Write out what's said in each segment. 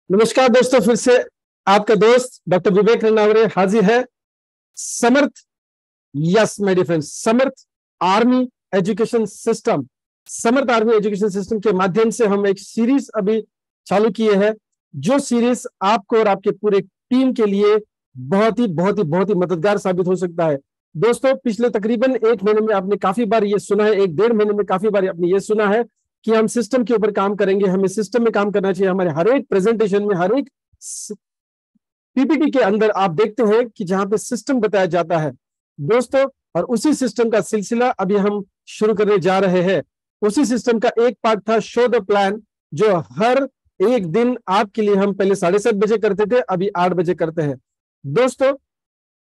नमस्कार दोस्तों, फिर से आपका दोस्त डॉक्टर विवेक रनावरे हाजिर है। Samarth, yes my dear friends, Samarth army education system, Samarth army education system के माध्यम से हम एक सीरीज अभी चालू किए हैं, जो सीरीज आपको और आपके पूरे टीम के लिए बहुत ही मददगार साबित हो सकता है। दोस्तों, पिछले तकरीबन 1 महीने में आपने काफी बार ये सुना है, 1-1.5 महीने में काफी बार आपने ये सुना है कि हम सिस्टम के ऊपर काम करेंगे, हमें सिस्टम में काम करना चाहिए। हमारे हर एक प्रेजेंटेशन में, हर एक पीपीटी के अंदर आप देखते हैं कि जहां पे सिस्टम बताया जाता है दोस्तों, और उसी सिस्टम का सिलसिला अभी हम शुरू करने जा रहे हैं। उसी सिस्टम का एक पार्ट था शो द प्लान, जो हर एक दिन आपके लिए हम पहले 7:30 बजे करते थे, अभी 8 बजे करते हैं। दोस्तों,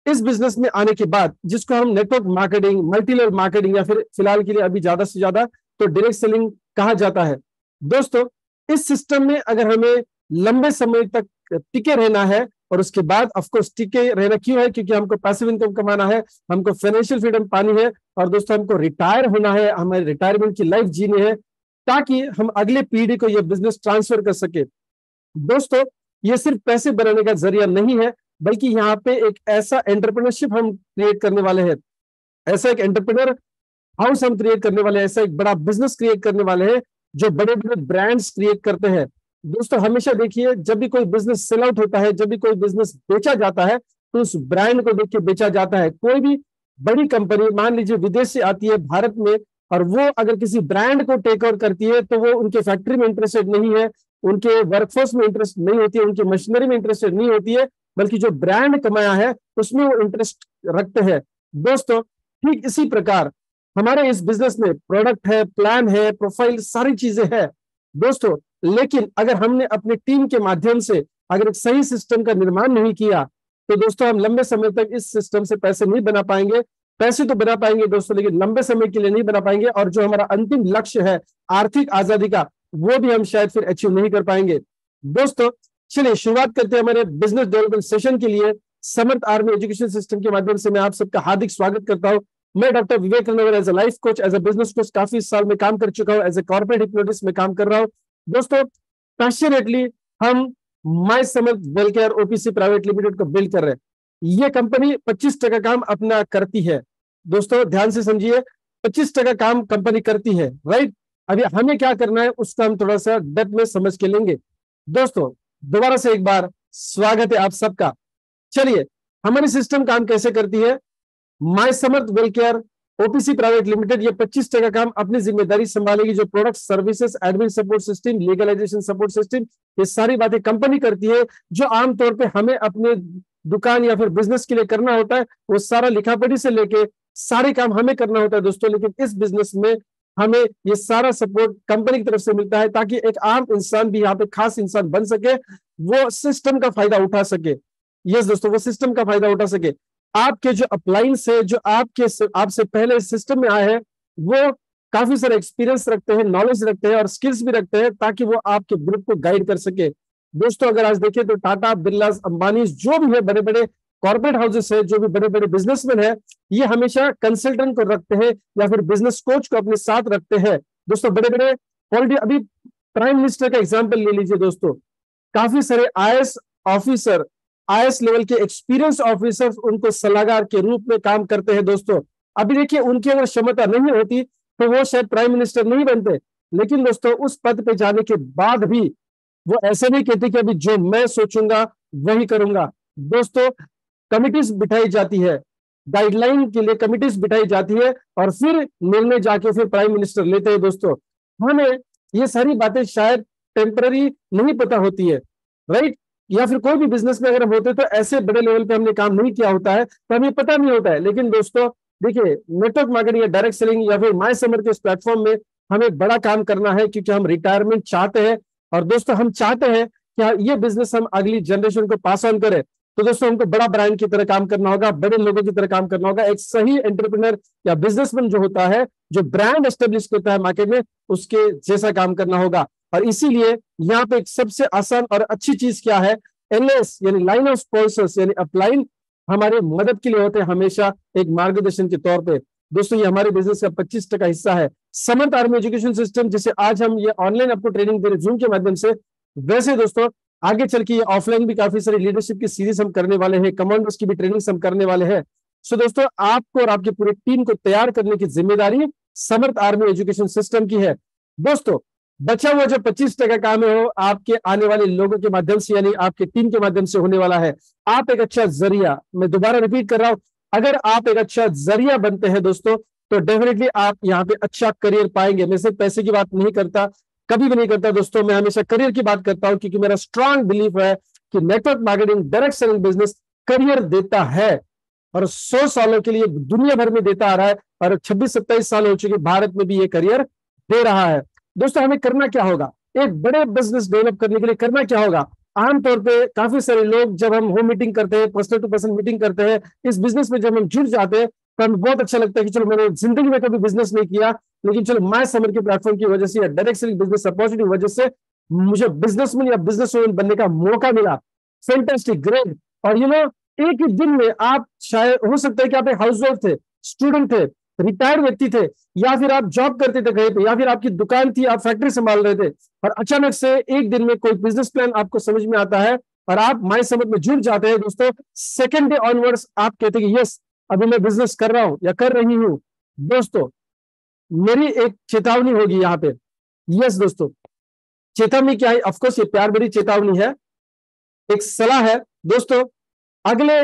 इस बिजनेस में आने के बाद, जिसको हम network marketing, multi level marketing, या फिर फिलहाल के लिए अभी ज्यादा से ज्यादा तो डायरेक्ट सेलिंग कहा जाता है। दोस्तों, इस सिस्टम में अगर हमें लंबे समय तक टिके रहना है, और उसके बाद ऑफकोर्स टिके रहना क्यों है, क्योंकि हमको पैसिव इनकम कमाना है, हमको फाइनेंशियल फ्रीडम पानी है, और दोस्तों हमको रिटायर होना है, हमारे रिटायरमेंट की लाइफ जीनी है, ताकि हम अगले पीढ़ी को यह बिजनेस ट्रांसफर कर सके। दोस्तों, ये सिर्फ पैसे बनाने का जरिया नहीं है, बल्कि यहाँ पे एक ऐसा एंटरप्रेन्योरशिप हम क्रिएट करने वाले हैं, ऐसा एक एंटरप्रेन्योर हाउस हम क्रिएट करने वाले हैं, ऐसा एक बड़ा बिजनेस क्रिएट करने वाले हैं, जो बड़े बड़े ब्रांड्स क्रिएट करते हैं। दोस्तों, हमेशा देखिए, जब भी कोई बिजनेस सेल आउट होता है, जब भी कोई बिजनेस बेचा जाता है, तो उस ब्रांड को देख के बेचा जाता है। कोई भी बड़ी कंपनी मान लीजिए विदेश से आती है भारत में, और वो अगर किसी ब्रांड को टेक ओवर करती है, तो वो उनके फैक्ट्री में इंटरेस्टेड नहीं है, उनके वर्कफोर्स में इंटरेस्ट नहीं होती है, उनकी मशीनरी में इंटरेस्टेड नहीं होती है, बल्कि जो ब्रांड कमाया है उसमें वो इंटरेस्ट रखते हैं। दोस्तों, ठीक इसी प्रकार हमारे इस बिजनेस में प्रोडक्ट है, प्लान है, प्रोफाइल, सारी चीजें हैं दोस्तों। लेकिन अगर हमने अपनी टीम के माध्यम से अगर एक सही सिस्टम का निर्माण नहीं किया, तो दोस्तों हम लंबे समय तक इस सिस्टम से पैसे नहीं बना पाएंगे। पैसे तो बना पाएंगे दोस्तों, लेकिन लंबे समय के लिए नहीं बना पाएंगे, और जो हमारा अंतिम लक्ष्य है आर्थिक आजादी का, वो भी हम शायद फिर अचीव नहीं कर पाएंगे। दोस्तों, चलिए शुरुआत करते हैं हमारे बिजनेस डेवलपमेंट सेशन के लिए। समर्थ आर्मी एजुकेशन सिस्टम के माध्यम से मैं आप सबका हार्दिक स्वागत करता हूं। मैं doctor Vivek Ranaware as a life coach, as a business coach काफी साल में काम कर चुका हूं, एज ए कॉर्पोरेट हिप्नोटिस्ट में काम कर रहा हूं। दोस्तों, पैशनेटली हम my Samarth wellcare OPC private limited को बिल्ड कर रहे हैं। ये कंपनी 25% काम अपना करती है। दोस्तों ध्यान से समझिए, 25% काम कंपनी करती है, राइट। अभी हमें क्या करना है उसका हम थोड़ा सा डेप्थ में समझ के लेंगे। दोस्तों, दोबारा से एक बार स्वागत है आप सबका। चलिए, हमारी सिस्टम काम कैसे करती है। My Samarth wellcare OPC private limited ये 25% काम अपनी जिम्मेदारी संभालेगी। जो product, services, admin support system, legalisation support system, ये सारी बातें कंपनी करती है। जो आमतौर पे हमें अपने दुकान या फिर बिजनेस के लिए करना होता है, वो सारा लिखापढ़ी से लेके सारे काम हमें करना होता है दोस्तों। लेकिन इस बिजनेस में हमें ये सारा सपोर्ट कंपनी की तरफ से मिलता है, ताकि एक आम इंसान भी यहाँ पे खास इंसान बन सके, वो सिस्टम का फायदा उठा सके। यस दोस्तों, वो सिस्टम का फायदा उठा सके। आपके जो अपलाइंस है, जो आपसे पहले सिस्टम में आए हैं, वो काफी सारे एक्सपीरियंस रखते हैं, नॉलेज रखते हैं, और स्किल्स भी रखते हैं, ताकि वो आपके ग्रुप को गाइड कर सके। दोस्तों, अगर आज देखें तो टाटा, बिरला, अंबानी, जो भी है बड़े बड़े कॉर्पोरेट हाउसेस है, जो भी बड़े बड़े बिजनेसमैन है, ये हमेशा कंसल्टेंट को रखते हैं या फिर बिजनेस कोच को अपने साथ रखते हैं। दोस्तों, बड़े बड़े ऑलरेडी अभी प्राइम मिनिस्टर का एग्जाम्पल ले लीजिए दोस्तों, काफी सारे आईएएस ऑफिसर, आईएएस लेवल के एक्सपीरियंस ऑफिसर्स उनको सलाहकार के रूप में काम करते हैं। दोस्तों, अभी देखिए, उनकी अगर क्षमता नहीं होती तो वो शायद प्राइम मिनिस्टर नहीं बनते, लेकिन दोस्तों उस पद पे जाने के बाद भी वो ऐसे नहीं कहते कि अभी जो मैं सोचूंगा वही करूंगा। दोस्तों, कमिटीज बिठाई जाती है, गाइडलाइन के लिए कमिटीज बिठाई जाती है, और फिर निर्णय जाके फिर प्राइम मिनिस्टर लेते हैं। दोस्तों, हमें ये सारी बातें शायद टेम्पररी नहीं पता होती है, राइट। या फिर कोई भी बिजनेस में अगर हम होते तो ऐसे बड़े लेवल पे हमने काम नहीं किया होता है, तो हमें पता नहीं होता है। लेकिन दोस्तों देखिए, नेटवर्क मार्केटिंग या डायरेक्ट सेलिंग या फिर माय समर्थ के इस प्लेटफॉर्म में हमें बड़ा काम करना है, क्योंकि हम रिटायरमेंट चाहते हैं, और दोस्तों हम चाहते हैं कि ये बिजनेस हम अगली जनरेशन को पास ऑन करें। तो दोस्तों हमको बड़ा ब्रांड की तरह काम करना होगा, बड़े लोगों की तरह काम करना होगा। एक सही एंटरप्रेन्योर या बिजनेसमैन जो होता है, जो ब्रांड एस्टेब्लिश करता है मार्केट में, उसके जैसा काम करना होगा। और इसीलिए यहाँ पे एक सबसे आसान और अच्छी चीज क्या है, एलएस यानी लाइन ऑफ स्पॉन्सर्स यानी अपलाइन हमारे मदद के लिए होते हैं, हमेशा एक मार्गदर्शन के तौर पे। दोस्तों, ये हमारे बिजनेस का 25% हिस्सा है। समर्थ आर्मी एजुकेशन सिस्टम, जिसे आज हम ये ऑनलाइन आपको ट्रेनिंग दे रहे जूम के माध्यम से, वैसे दोस्तों आगे चल के ऑफलाइन भी काफी सारी लीडरशिप की सीरीज हम करने वाले हैं, कमांडर्स की भी ट्रेनिंग हम करने वाले हैं। सो दोस्तों, आपको और आपकी पूरी टीम को तैयार करने की जिम्मेदारी समर्थ आर्मी एजुकेशन सिस्टम की है। दोस्तों, बचा हुआ जो 25% काम है वो आपके आने वाले लोगों के माध्यम से, यानी आपकी टीम के माध्यम से होने वाला है। आप एक अच्छा जरिया, मैं दोबारा रिपीट कर रहा हूं, अगर आप एक अच्छा जरिया बनते हैं दोस्तों, तो डेफिनेटली आप यहाँ पे अच्छा करियर पाएंगे। मैं सिर्फ पैसे की बात नहीं करता, कभी भी नहीं करता दोस्तों, मैं हमेशा करियर की बात करता हूं, क्योंकि मेरा स्ट्रांग बिलीफ है कि network marketing, direct selling business career देता है, और 100 सालों के लिए दुनिया भर में देता आ रहा है, और 26-27 साल हो चुके भारत में भी ये करियर दे रहा है। दोस्तों, हमें करना क्या होगा, एक बड़े बिजनेस डेवलप करने के लिए करना क्या होगा। आमतौर पे काफी सारे लोग, जब हम होम मीटिंग करते हैं, पर्सन टू पर्सन मीटिंग करते हैं, इस बिजनेस में जब हम जुड़ जाते हैं, तो हमें बहुत अच्छा लगता है कि चलो, मैंने जिंदगी में कभी बिजनेस नहीं किया, लेकिन चलो माय समर के प्लेटफॉर्म की वजह से या डायरेक्ट सेलिंग बिजनेस अपॉर्चुनिटी की वजह से मुझे बिजनेसमैन या बिजनेस वुमन बनने का मौका मिला। Fantastic, great. और एक ही दिन में आप, शायद हो सकता है कि आप एक हाउस वाइफ थे, स्टूडेंट थे, रिटायर्ड व्यक्ति थे, या फिर आप जॉब करते थे कहीं पे, या फिर आपकी दुकान थी, आप फैक्ट्री संभाल रहे थे, और अचानक से एक दिन में कोई बिजनेस प्लान आपको समझ में आता है और आप माय समझ में जुड़ जाते हैं। दोस्तों, सेकंड डे ऑनवर्ड्स आप कहते हैं कि यस, अभी मैं बिजनेस कर रहा हूं या कर रही हूं। दोस्तों, मेरी एक चेतावनी होगी यहाँ पे। यस दोस्तों, चेतावनी क्या है? ऑफकोर्स ये प्यार भरी चेतावनी है, एक सलाह है। दोस्तों, अगले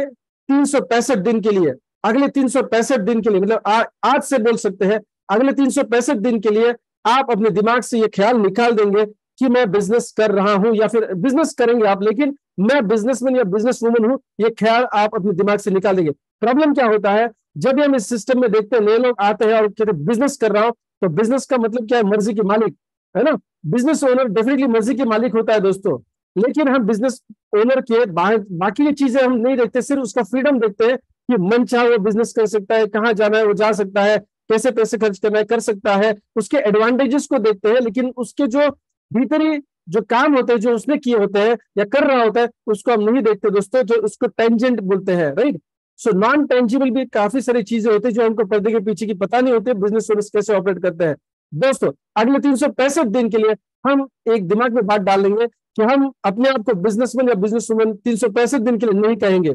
365 दिन के लिए, अगले 365 दिन के लिए, मतलब आज से बोल सकते हैं, अगले 365 दिन के लिए आप अपने दिमाग से ये ख्याल निकाल देंगे कि मैं बिजनेस कर रहा हूं, या फिर बिजनेस करेंगे आप, लेकिन मैं बिजनेसमैन या बिजनेस वुमन हूं, ये ख्याल आप अपने दिमाग से निकाल देंगे। प्रॉब्लम क्या होता है, जब भी हम इस सिस्टम में देखते हैं, नए लोग आते हैं और कहते हैं बिजनेस कर रहा हूं, तो बिजनेस का मतलब क्या है? मर्जी के मालिक, है ना। बिजनेस ओनर डेफिनेटली मर्जी के मालिक होता है दोस्तों, लेकिन हम बिजनेस ओनर के बाकी की चीजें हम नहीं देखते, सिर्फ उसका फ्रीडम देखते हैं कि मन चाहे वो बिजनेस कर सकता है, कहाँ जाना है वो जा सकता है, कैसे पैसे खर्च करना है कर सकता है, उसके एडवांटेजेस को देखते हैं, लेकिन उसके जो भीतरी जो काम होते हैं, जो उसने किए होते हैं या कर रहा होता है, उसको हम नहीं देखते दोस्तों, जो उसको टेंजेंट बोलते हैं, राइट। सो नॉन टेंजिबल भी काफी सारी चीजें होती है जो हमको पर्दे के पीछे की पता नहीं होती, बिजनेस ओनर्स कैसे ऑपरेट करते हैं। दोस्तों, अगले 365 दिन के लिए हम एक दिमाग में बात डाल लेंगे कि हम अपने आप को बिजनेसमैन या बिजनेस वुमन 365 दिन के लिए नहीं कहेंगे,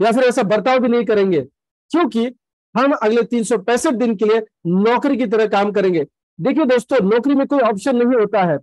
या फिर ऐसा बर्ताव भी नहीं करेंगे, क्योंकि हम अगले 365 दिन के लिए नौकरी की तरह काम करेंगे। देखिए दोस्तों, नौकरी में कोई ऑप्शन नहीं होता है।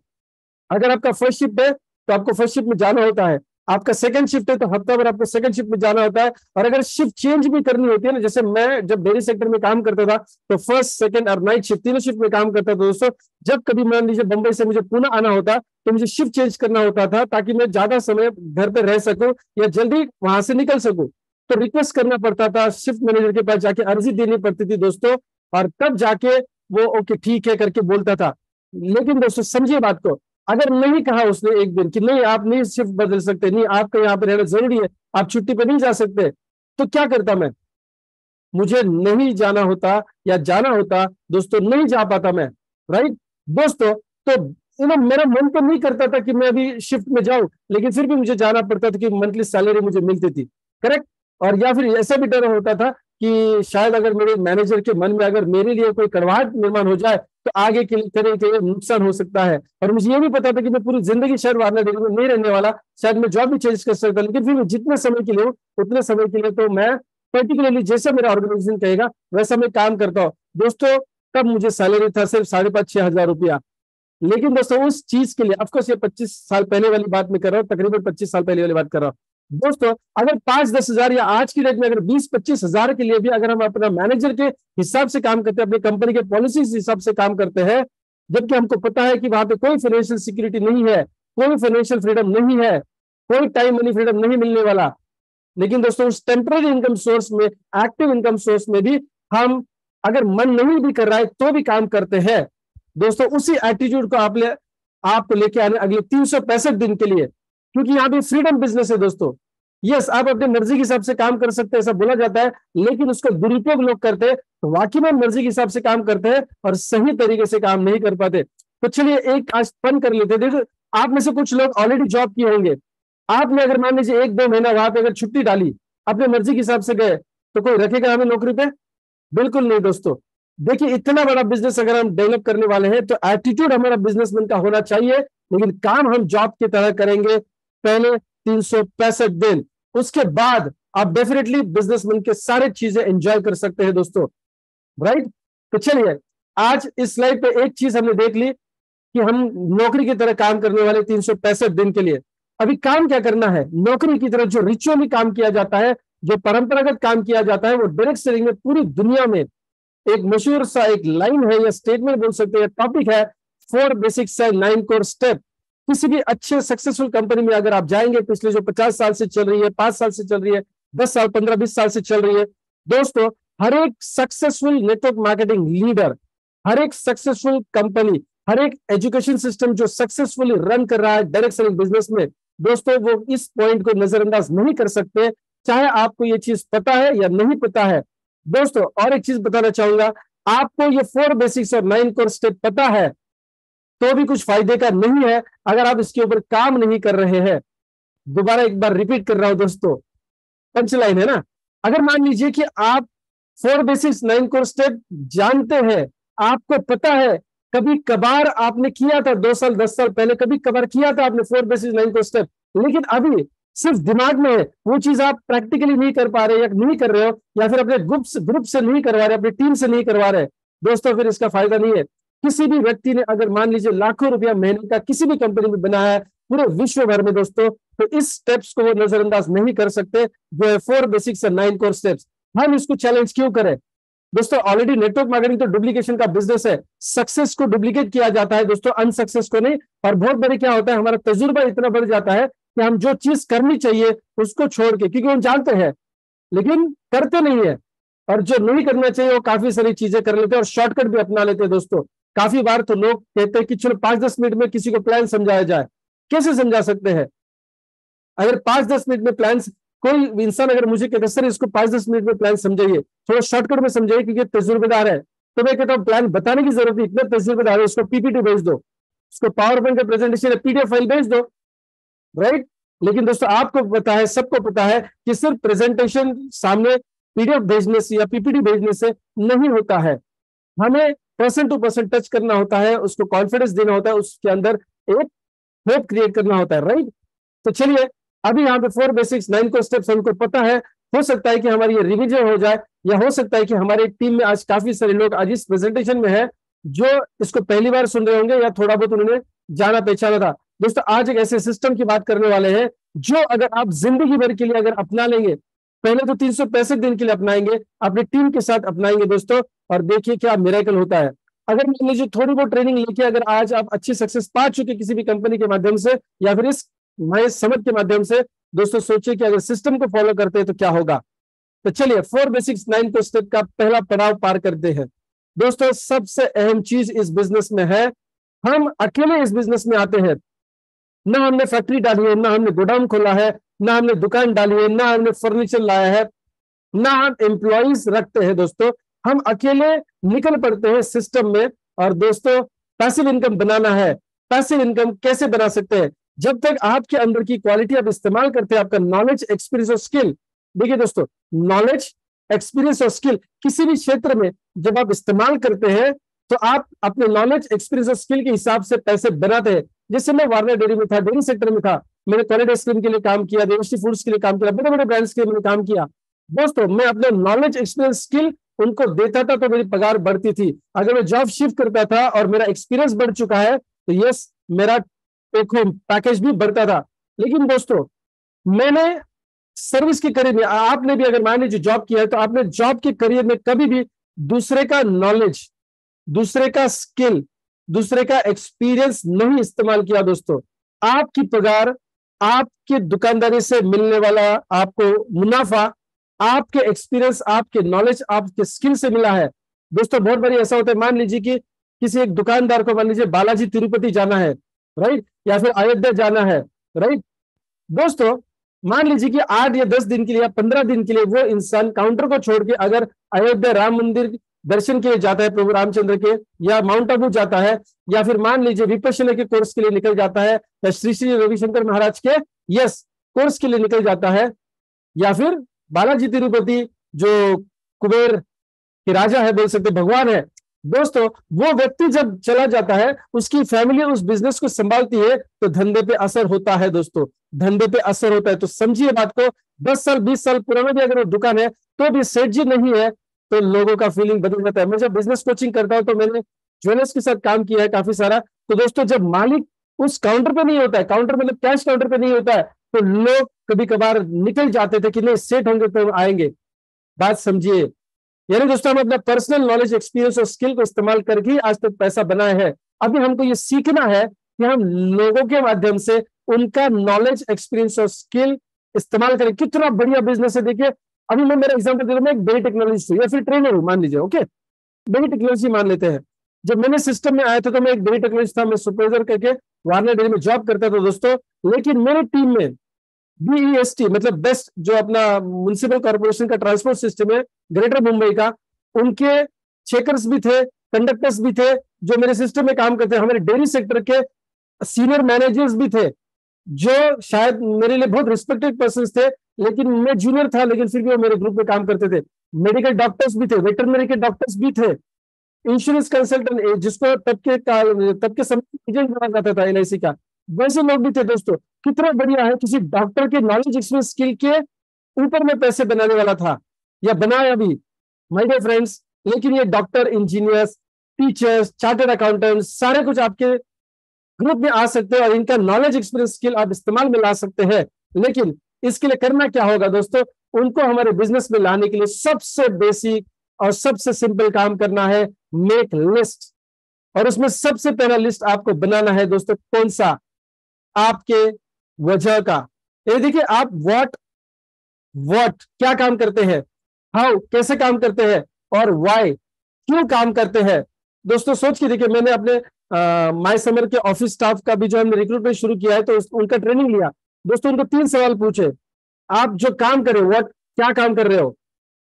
अगर आपका फर्स्ट शिफ्ट है तो आपको फर्स्ट शिफ्ट में जाना होता है, आपका सेकंड शिफ्ट है तो हफ्ता भर आपको सेकंड शिफ्ट में जाना होता है, और अगर शिफ्ट चेंज भी करनी होती है ना, जैसे मैं जब डेयरी सेक्टर में काम करता था, तो फर्स्ट, सेकंड और नाइट शिफ्ट तीनों शिफ्ट में काम करता था दोस्तों। जब कभी मान लीजिए बंबई से मुझे पुणे आना होता, तो मुझे शिफ्ट चेंज करना होता था, ताकि मैं ज्यादा समय घर पे रह सकूं या जल्दी वहां से निकल सकूं। तो रिक्वेस्ट करना पड़ता था, शिफ्ट मैनेजर के पास जाके अर्जी देनी पड़ती थी दोस्तों, और तब जाके वो ओके ठीक है करके बोलता था। लेकिन दोस्तों समझिए बात को, अगर नहीं कहा उसने एक दिन कि नहीं आप नहीं शिफ्ट बदल सकते, नहीं आपका यहाँ पे रहना जरूरी है, आप छुट्टी पे नहीं जा सकते, तो क्या करता मैं? मुझे नहीं जाना होता, या जाना होता दोस्तों नहीं जा पाता मैं, राइट दोस्तों। तो मेरा मन तो नहीं करता था कि मैं अभी शिफ्ट में जाऊं, लेकिन फिर भी मुझे जाना पड़ता था कि मंथली सैलरी मुझे मिलती थी, करेक्ट। और या फिर ऐसा भी डर होता था कि शायद अगर मेरे मैनेजर के मन में अगर मेरे लिए कोई कड़वाहट निर्माण हो जाए, तो आगे के लिए नुकसान हो सकता है। और मुझे ये भी पता था कि मैं पूरी जिंदगी शायद वारना डेयरी में नहीं रहने वाला, शायद मैं जॉब भी चेंज कर सकता, लेकिन फिर जितने समय के लिए उतने समय के लिए तो मैं पर्टिकुलरली जैसा मेरा ऑर्गेनाइजेशन कहेगा वैसा मैं काम करता हूँ दोस्तों। तब मुझे सैलरी था सिर्फ 5,500-6,000 रुपया, लेकिन दोस्तों उस चीज के लिए, ऑफकोर्स ये 25 साल पहले वाली बात मैं कर रहा हूँ, तकरीबन 25 साल पहले वाली बात कर रहा हूँ दोस्तों। अगर 5-10 हजार या आज की डेट में अगर 20-25 हजार के लिए भी अगर हम अपना मैनेजर के हिसाब से काम करते हैं, अपनी कंपनी के पॉलिसी हिसाब से काम करते हैं, जबकि हमको पता है कि वहां पे कोई फाइनेंशियल सिक्योरिटी नहीं है, कोई फाइनेंशियल फ्रीडम नहीं है, कोई टाइम मनी फ्रीडम नहीं मिलने वाला, लेकिन दोस्तों उस टेम्पररी इनकम सोर्स में, एक्टिव इनकम सोर्स में भी हम अगर मन नहीं भी कर रहा है तो भी काम करते हैं दोस्तों। उसी एटीट्यूड को आपको लेके आने अगले 365 दिन के लिए, क्योंकि यहाँ पे फ्रीडम बिजनेस है दोस्तों। यस, आप अपनी मर्जी के हिसाब से काम कर सकते हैं, ऐसा बोला जाता है, लेकिन उसका दुरुपयोग लोग करते हैं, तो वाकई में मर्जी के हिसाब से काम करते हैं और सही तरीके से काम नहीं कर पाते। तो चलिए एक आज फन कर लेते हैं। देखो, आप में से कुछ लोग ऑलरेडी जॉब किए होंगे, आपने अगर मान लीजिए 1-2 महीना वहां पे अगर छुट्टी डाली, अपने मर्जी के हिसाब से गए, तो कोई रखेगा हमें नौकरी पे? बिल्कुल नहीं दोस्तों। देखिए, इतना बड़ा बिजनेस अगर हम डेवलप करने वाले हैं, तो एटीट्यूड हमारा बिजनेसमैन का होना चाहिए, लेकिन काम हम जॉब की तरह करेंगे, पहले 365 दिन, उसके बाद आप डेफिनेटली बिजनेसमैन के सारे चीजें एंजॉय कर सकते हैं दोस्तों, राइट। तो चलिए, आज इस स्लाइड पे एक चीज हमने देख ली कि हम नौकरी की तरह काम करने वाले 365 दिन के लिए अभी काम क्या करना है। नौकरी की तरह जो रिचुअली काम किया जाता है, जो परंपरागत काम किया जाता है, वो डायरेक्ट सेलिंग में पूरी दुनिया में एक मशहूर सा एक लाइन है या स्टेटमेंट बोल सकते हैं, टॉपिक है 4 बेसिक्स एंड 9 कोर स्टेप। किसी भी अच्छे सक्सेसफुल कंपनी में अगर आप जाएंगे, पिछले जो 50 साल से चल रही है, 5 साल से चल रही है, 10 साल, 15, 20 साल से चल रही है दोस्तों, हर एक सक्सेसफुल नेटवर्क मार्केटिंग लीडर, हर एक सक्सेसफुल कंपनी, हर एक एजुकेशन सिस्टम जो सक्सेसफुली रन कर रहा है डायरेक्ट सेलिंग बिजनेस में दोस्तों, वो इस पॉइंट को नजरअंदाज नहीं कर सकते, चाहे आपको ये चीज पता है या नहीं पता है दोस्तों। और एक चीज बताना चाहूंगा, आपको ये 4 बेसिक्स और 9 कोर स्टेप पता है तो भी कुछ फायदे का नहीं है अगर आप इसके ऊपर काम नहीं कर रहे हैं। दोबारा एक बार रिपीट कर रहा हूं दोस्तों, पंच लाइन है ना। अगर मान लीजिए कि आप 4 बेसिक्स 9 कोर स्टेप जानते हैं, आपको पता है, कभी कभार आपने किया था 2 साल 10 साल पहले, कभी कभार किया था आपने 4 बेसिक्स 9 कोर स्टेप, लेकिन अभी सिर्फ दिमाग में है, वो चीज आप प्रैक्टिकली नहीं कर पा रहे या नहीं कर रहे हो, या फिर अपने ग्रुप से नहीं करवा रहे, अपनी टीम से नहीं करवा रहे दोस्तों, फिर इसका फायदा नहीं है। किसी भी व्यक्ति ने अगर मान लीजिए लाखों रुपया महीने का किसी भी कंपनी में बनाया है पूरे विश्व भर में दोस्तों, तो इस स्टेप्स को वो नजरअंदाज नहीं कर सकते, जो है 4 बेसिक्स और 9 कोर स्टेप्स। हम इसको चैलेंज क्यों करें दोस्तों? ऑलरेडी नेटवर्क मार्केटिंग तो डुप्लीकेशन का बिजनेस है, सक्सेस को डुप्लीकेट किया जाता है दोस्तों, अनसक्सेस को नहीं। और बहुत बड़ी क्या होता है, हमारा तजुर्बा इतना बढ़ जाता है कि हम जो चीज करनी चाहिए उसको छोड़ के, क्योंकि हम जानते हैं लेकिन करते नहीं है, और जो नहीं करना चाहिए वो काफी सारी चीजें कर लेते हैं और शॉर्टकट भी अपना लेते हैं दोस्तों। काफी बार तो लोग कहते हैं कि चलो 5-10 मिनट में किसी को प्लान समझाया जाए। कैसे समझा सकते हैं? अगर 5-10 मिनट में प्लान, कोई इंसान अगर मुझे कहता है सर इसको 5-10 मिनट में प्लान समझाइए, थोड़ा शॉर्टकट में समझाइए क्योंकि तजुर्बेदार है, तो मैं कहता हूँ प्लान बताने की जरूरत नहीं, इतने तजुर्बेदार है, उसको पीपीटी भेज दो, उसको पावर पॉइंट का प्रेजेंटेशन है, पीडीएफ फाइल भेज दो, राइट। लेकिन दोस्तों आपको पता है, सबको पता है कि सिर्फ प्रेजेंटेशन सामने पीडीएफ भेजने से या पीपीटी भेजने से नहीं होता है, हमें पर्सन टू पर्सन टच करना होता है, उसको कॉन्फिडेंस देना होता है, उसके अंदर एक होप क्रिएट करना होता है, राइट। तो चलिए, अभी यहाँ पे 4 बेसिक्स 9 को स्टेप्स हमको पता है, हो सकता है कि हमारी ये रिवीजन हो जाए, या हो सकता है कि हमारी टीम में आज काफी सारे लोग आज इस प्रेजेंटेशन में है जो इसको पहली बार सुन रहे होंगे या थोड़ा बहुत उन्होंने जाना पहचाना था। दोस्तों आज एक ऐसे सिस्टम की बात करने वाले हैं जो अगर आप जिंदगी भर के लिए अगर अपना लेंगे, पहले तो 365 दिन के लिए अपनाएंगे, अपनी टीम के साथ अपनाएंगे दोस्तों, और देखिए क्या मिरेकल होता है। अगर मान लीजिए थोड़ी बहुत ट्रेनिंग लेके अगर आज आप अच्छी सक्सेस पा चुके किसी भी कंपनी के माध्यम से या फिर इस नए समझ के माध्यम से, दोस्तों सोचिए कि अगर सिस्टम को फॉलो करते हैं तो क्या होगा। तो चलिए 4 बेसिक्स 9 को स्टेप का पहला पड़ाव पार करते हैं दोस्तों। सबसे अहम चीज इस बिजनेस में है, हम अकेले इस बिजनेस में आते हैं, ना हमने फैक्ट्री डाली है, ना हमने गोदाम खोला है, ना हमने दुकान डाली है, ना हमने फर्नीचर लाया है, ना हम एम्प्लॉइज रखते हैं दोस्तों, हम अकेले निकल पड़ते हैं सिस्टम में। और दोस्तों पैसिव इनकम बनाना है। पैसिव इनकम कैसे बना सकते हैं? जब तक आपके अंदर की क्वालिटी आप इस्तेमाल करते हैं, आपका नॉलेज, एक्सपीरियंस और स्किल, देखिए दोस्तों नॉलेज, एक्सपीरियंस और स्किल किसी भी क्षेत्र में जब आप इस्तेमाल करते हैं तो आप अपने नॉलेज, एक्सपीरियंस और स्किल के हिसाब से पैसे बनाते हैं। जैसे मैं वार्नर डेयरी में था, डेयरी सेक्टर में था, मैंने कॉलेज आइसक्रीम के लिए काम किया, देवश्री फूड्स के लिए काम किया, बड़े बड़े ब्रांड्स के लिए मैंने काम किया दोस्तों। मैं अपने नॉलेज, एक्सपीरियंस, स्किल उनको देता था तो मेरी पगार बढ़ती थी। अगर मैं जॉब शिफ्ट करता था और मेरा एक्सपीरियंस बढ़ चुका है तो यस, मेरा टेक होम पैकेज भी बढ़ता था। लेकिन दोस्तों मैंने सर्विस के करियर में, आपने भी अगर मान लीजिए जॉब किया है तो आपने जॉब के करियर में कभी भी दूसरे का नॉलेज, दूसरे का स्किल, दूसरे का एक्सपीरियंस नहीं इस्तेमाल किया दोस्तों। आपकी पगार, आपकी दुकानदारी से मिलने वाला आपको मुनाफा आपके एक्सपीरियंस, आपके नॉलेज, आपके स्किल से मिला है दोस्तों। बहुत बारी ऐसा होता है, मान लीजिए कि किसी एक दुकानदार को मान लीजिए बालाजी तिरुपति जाना है, राइट, या फिर अयोध्या जाना है, राइट दोस्तों। मान लीजिए कि 8 या 10 दिन के लिए या 15 दिन के लिए वो इंसान काउंटर को छोड़ के अगर अयोध्या राम मंदिर दर्शन के लिए जाता है, प्रभु रामचंद्र के, या माउंट आबू जाता है, या फिर मान लीजिए विपश्यना के कोर्स के लिए निकल जाता है, या श्री श्री रविशंकर महाराज के यस कोर्स के लिए निकल जाता है, या फिर बालाजी तिरुपति जो कुबेर के राजा है, बोल सकते भगवान है, दोस्तों वो व्यक्ति जब चला जाता है, उसकी फैमिली उस बिजनेस को संभालती है, तो धंधे पे असर होता है दोस्तों, धंधे पे असर होता है। तो समझिए बात को, 10 साल 20 साल पुराना भी अगर वो दुकान है तो भी सेठ जी नहीं है, तो लोगों का फीलिंग बदल जाता है। मैं जब बिजनेस कोचिंग करता हूं तो मैंने ज्वेलर्स के साथ काम किया है काफी सारा। तो दोस्तों जब मालिक उस काउंटर पे नहीं होता है, काउंटर मतलब कैश काउंटर पे नहीं होता है, तो लोग कभी कभार निकल जाते थे कि नहीं सेठ होंगे तो आएंगे। बात समझिए, यानी दोस्तों हम अपना पर्सनल नॉलेज, एक्सपीरियंस और स्किल को इस्तेमाल करके ही आज तक पैसा बनाया है। अभी हमको ये सीखना है कि हम लोगों के माध्यम से उनका नॉलेज, एक्सपीरियंस और स्किल इस्तेमाल करें। कितना बढ़िया बिजनेस है देखिए। अभी मैं मेरा एग्जांपल दे रहा हूं, मैं एक बड़ी टेक्नोलॉजी हूं या फिर ट्रेनर हूं मान लीजिए, ओके, बड़ी टेक्नोलॉजी मान लेते हैं। जब मैंने सिस्टम में आया था तो मैं एक बड़ी टेक्नोलॉजी था, मैं सुपरवाइजर करके वार्नर डेयरी में जॉब करता था दोस्तों। लेकिन मेरी टीम में BEST मतलब बेस्ट, जो अपना म्युनिसिपल कॉर्पोरेशन का ट्रांसपोर्ट सिस्टम है ग्रेटर मुंबई का, उनके चेकर्स भी थे, कंडक्टर्स भी थे जो मेरे सिस्टम में काम करते हैं। हमारे डेयरी सेक्टर के सीनियर मैनेजर्स भी थे जो शायद मेरे लिए बहुत रिस्पेक्टेड पर्सन थे, लेकिन मैं जूनियर था, लेकिन फिर भी वो मेरे ग्रुप में काम करते थे। मेडिकल डॉक्टर्स भी थे, वेटरनरी के डॉक्टर्स भी थे, इंश्योरेंस कंसल्टेंट जिसको तब के समय एजेंट बना जाता था LIC का, वैसे लोग भी थे दोस्तों। कितना बढ़िया है, किसी डॉक्टर के नॉलेज, एक्सपीरियंस, स्किल के ऊपर में पैसे बनाने वाला था या बनाया भी, माय डियर फ्रेंड्स। लेकिन ये doctor, engineers, teachers, chartered accountant सारे कुछ आपके ग्रुप में आ सकते हैं और इनका नॉलेज, एक्सपीरियंस, स्किल आप इस्तेमाल में ला सकते हैं। लेकिन इसके लिए करना क्या होगा दोस्तों, उनको हमारे बिजनेस में लाने के लिए सबसे बेसिक और सबसे सिंपल काम करना है, मेक लिस्ट। और उसमें सबसे पहला लिस्ट आपको बनाना है दोस्तों, कौन सा, आपके वजह का। ये देखिए आप व्हाट क्या काम करते हैं, हाउ कैसे काम करते हैं, और व्हाई क्यों काम करते हैं। दोस्तों सोच के देखिए, मैंने अपने माय समर के ऑफिस स्टाफ का भी जो हमने रिक्रूटमेंट शुरू किया है, तो उनका ट्रेनिंग लिया दोस्तों। उनको 3 सवाल पूछे, आप जो काम कर रहे हो, व्हाट क्या काम कर रहे हो,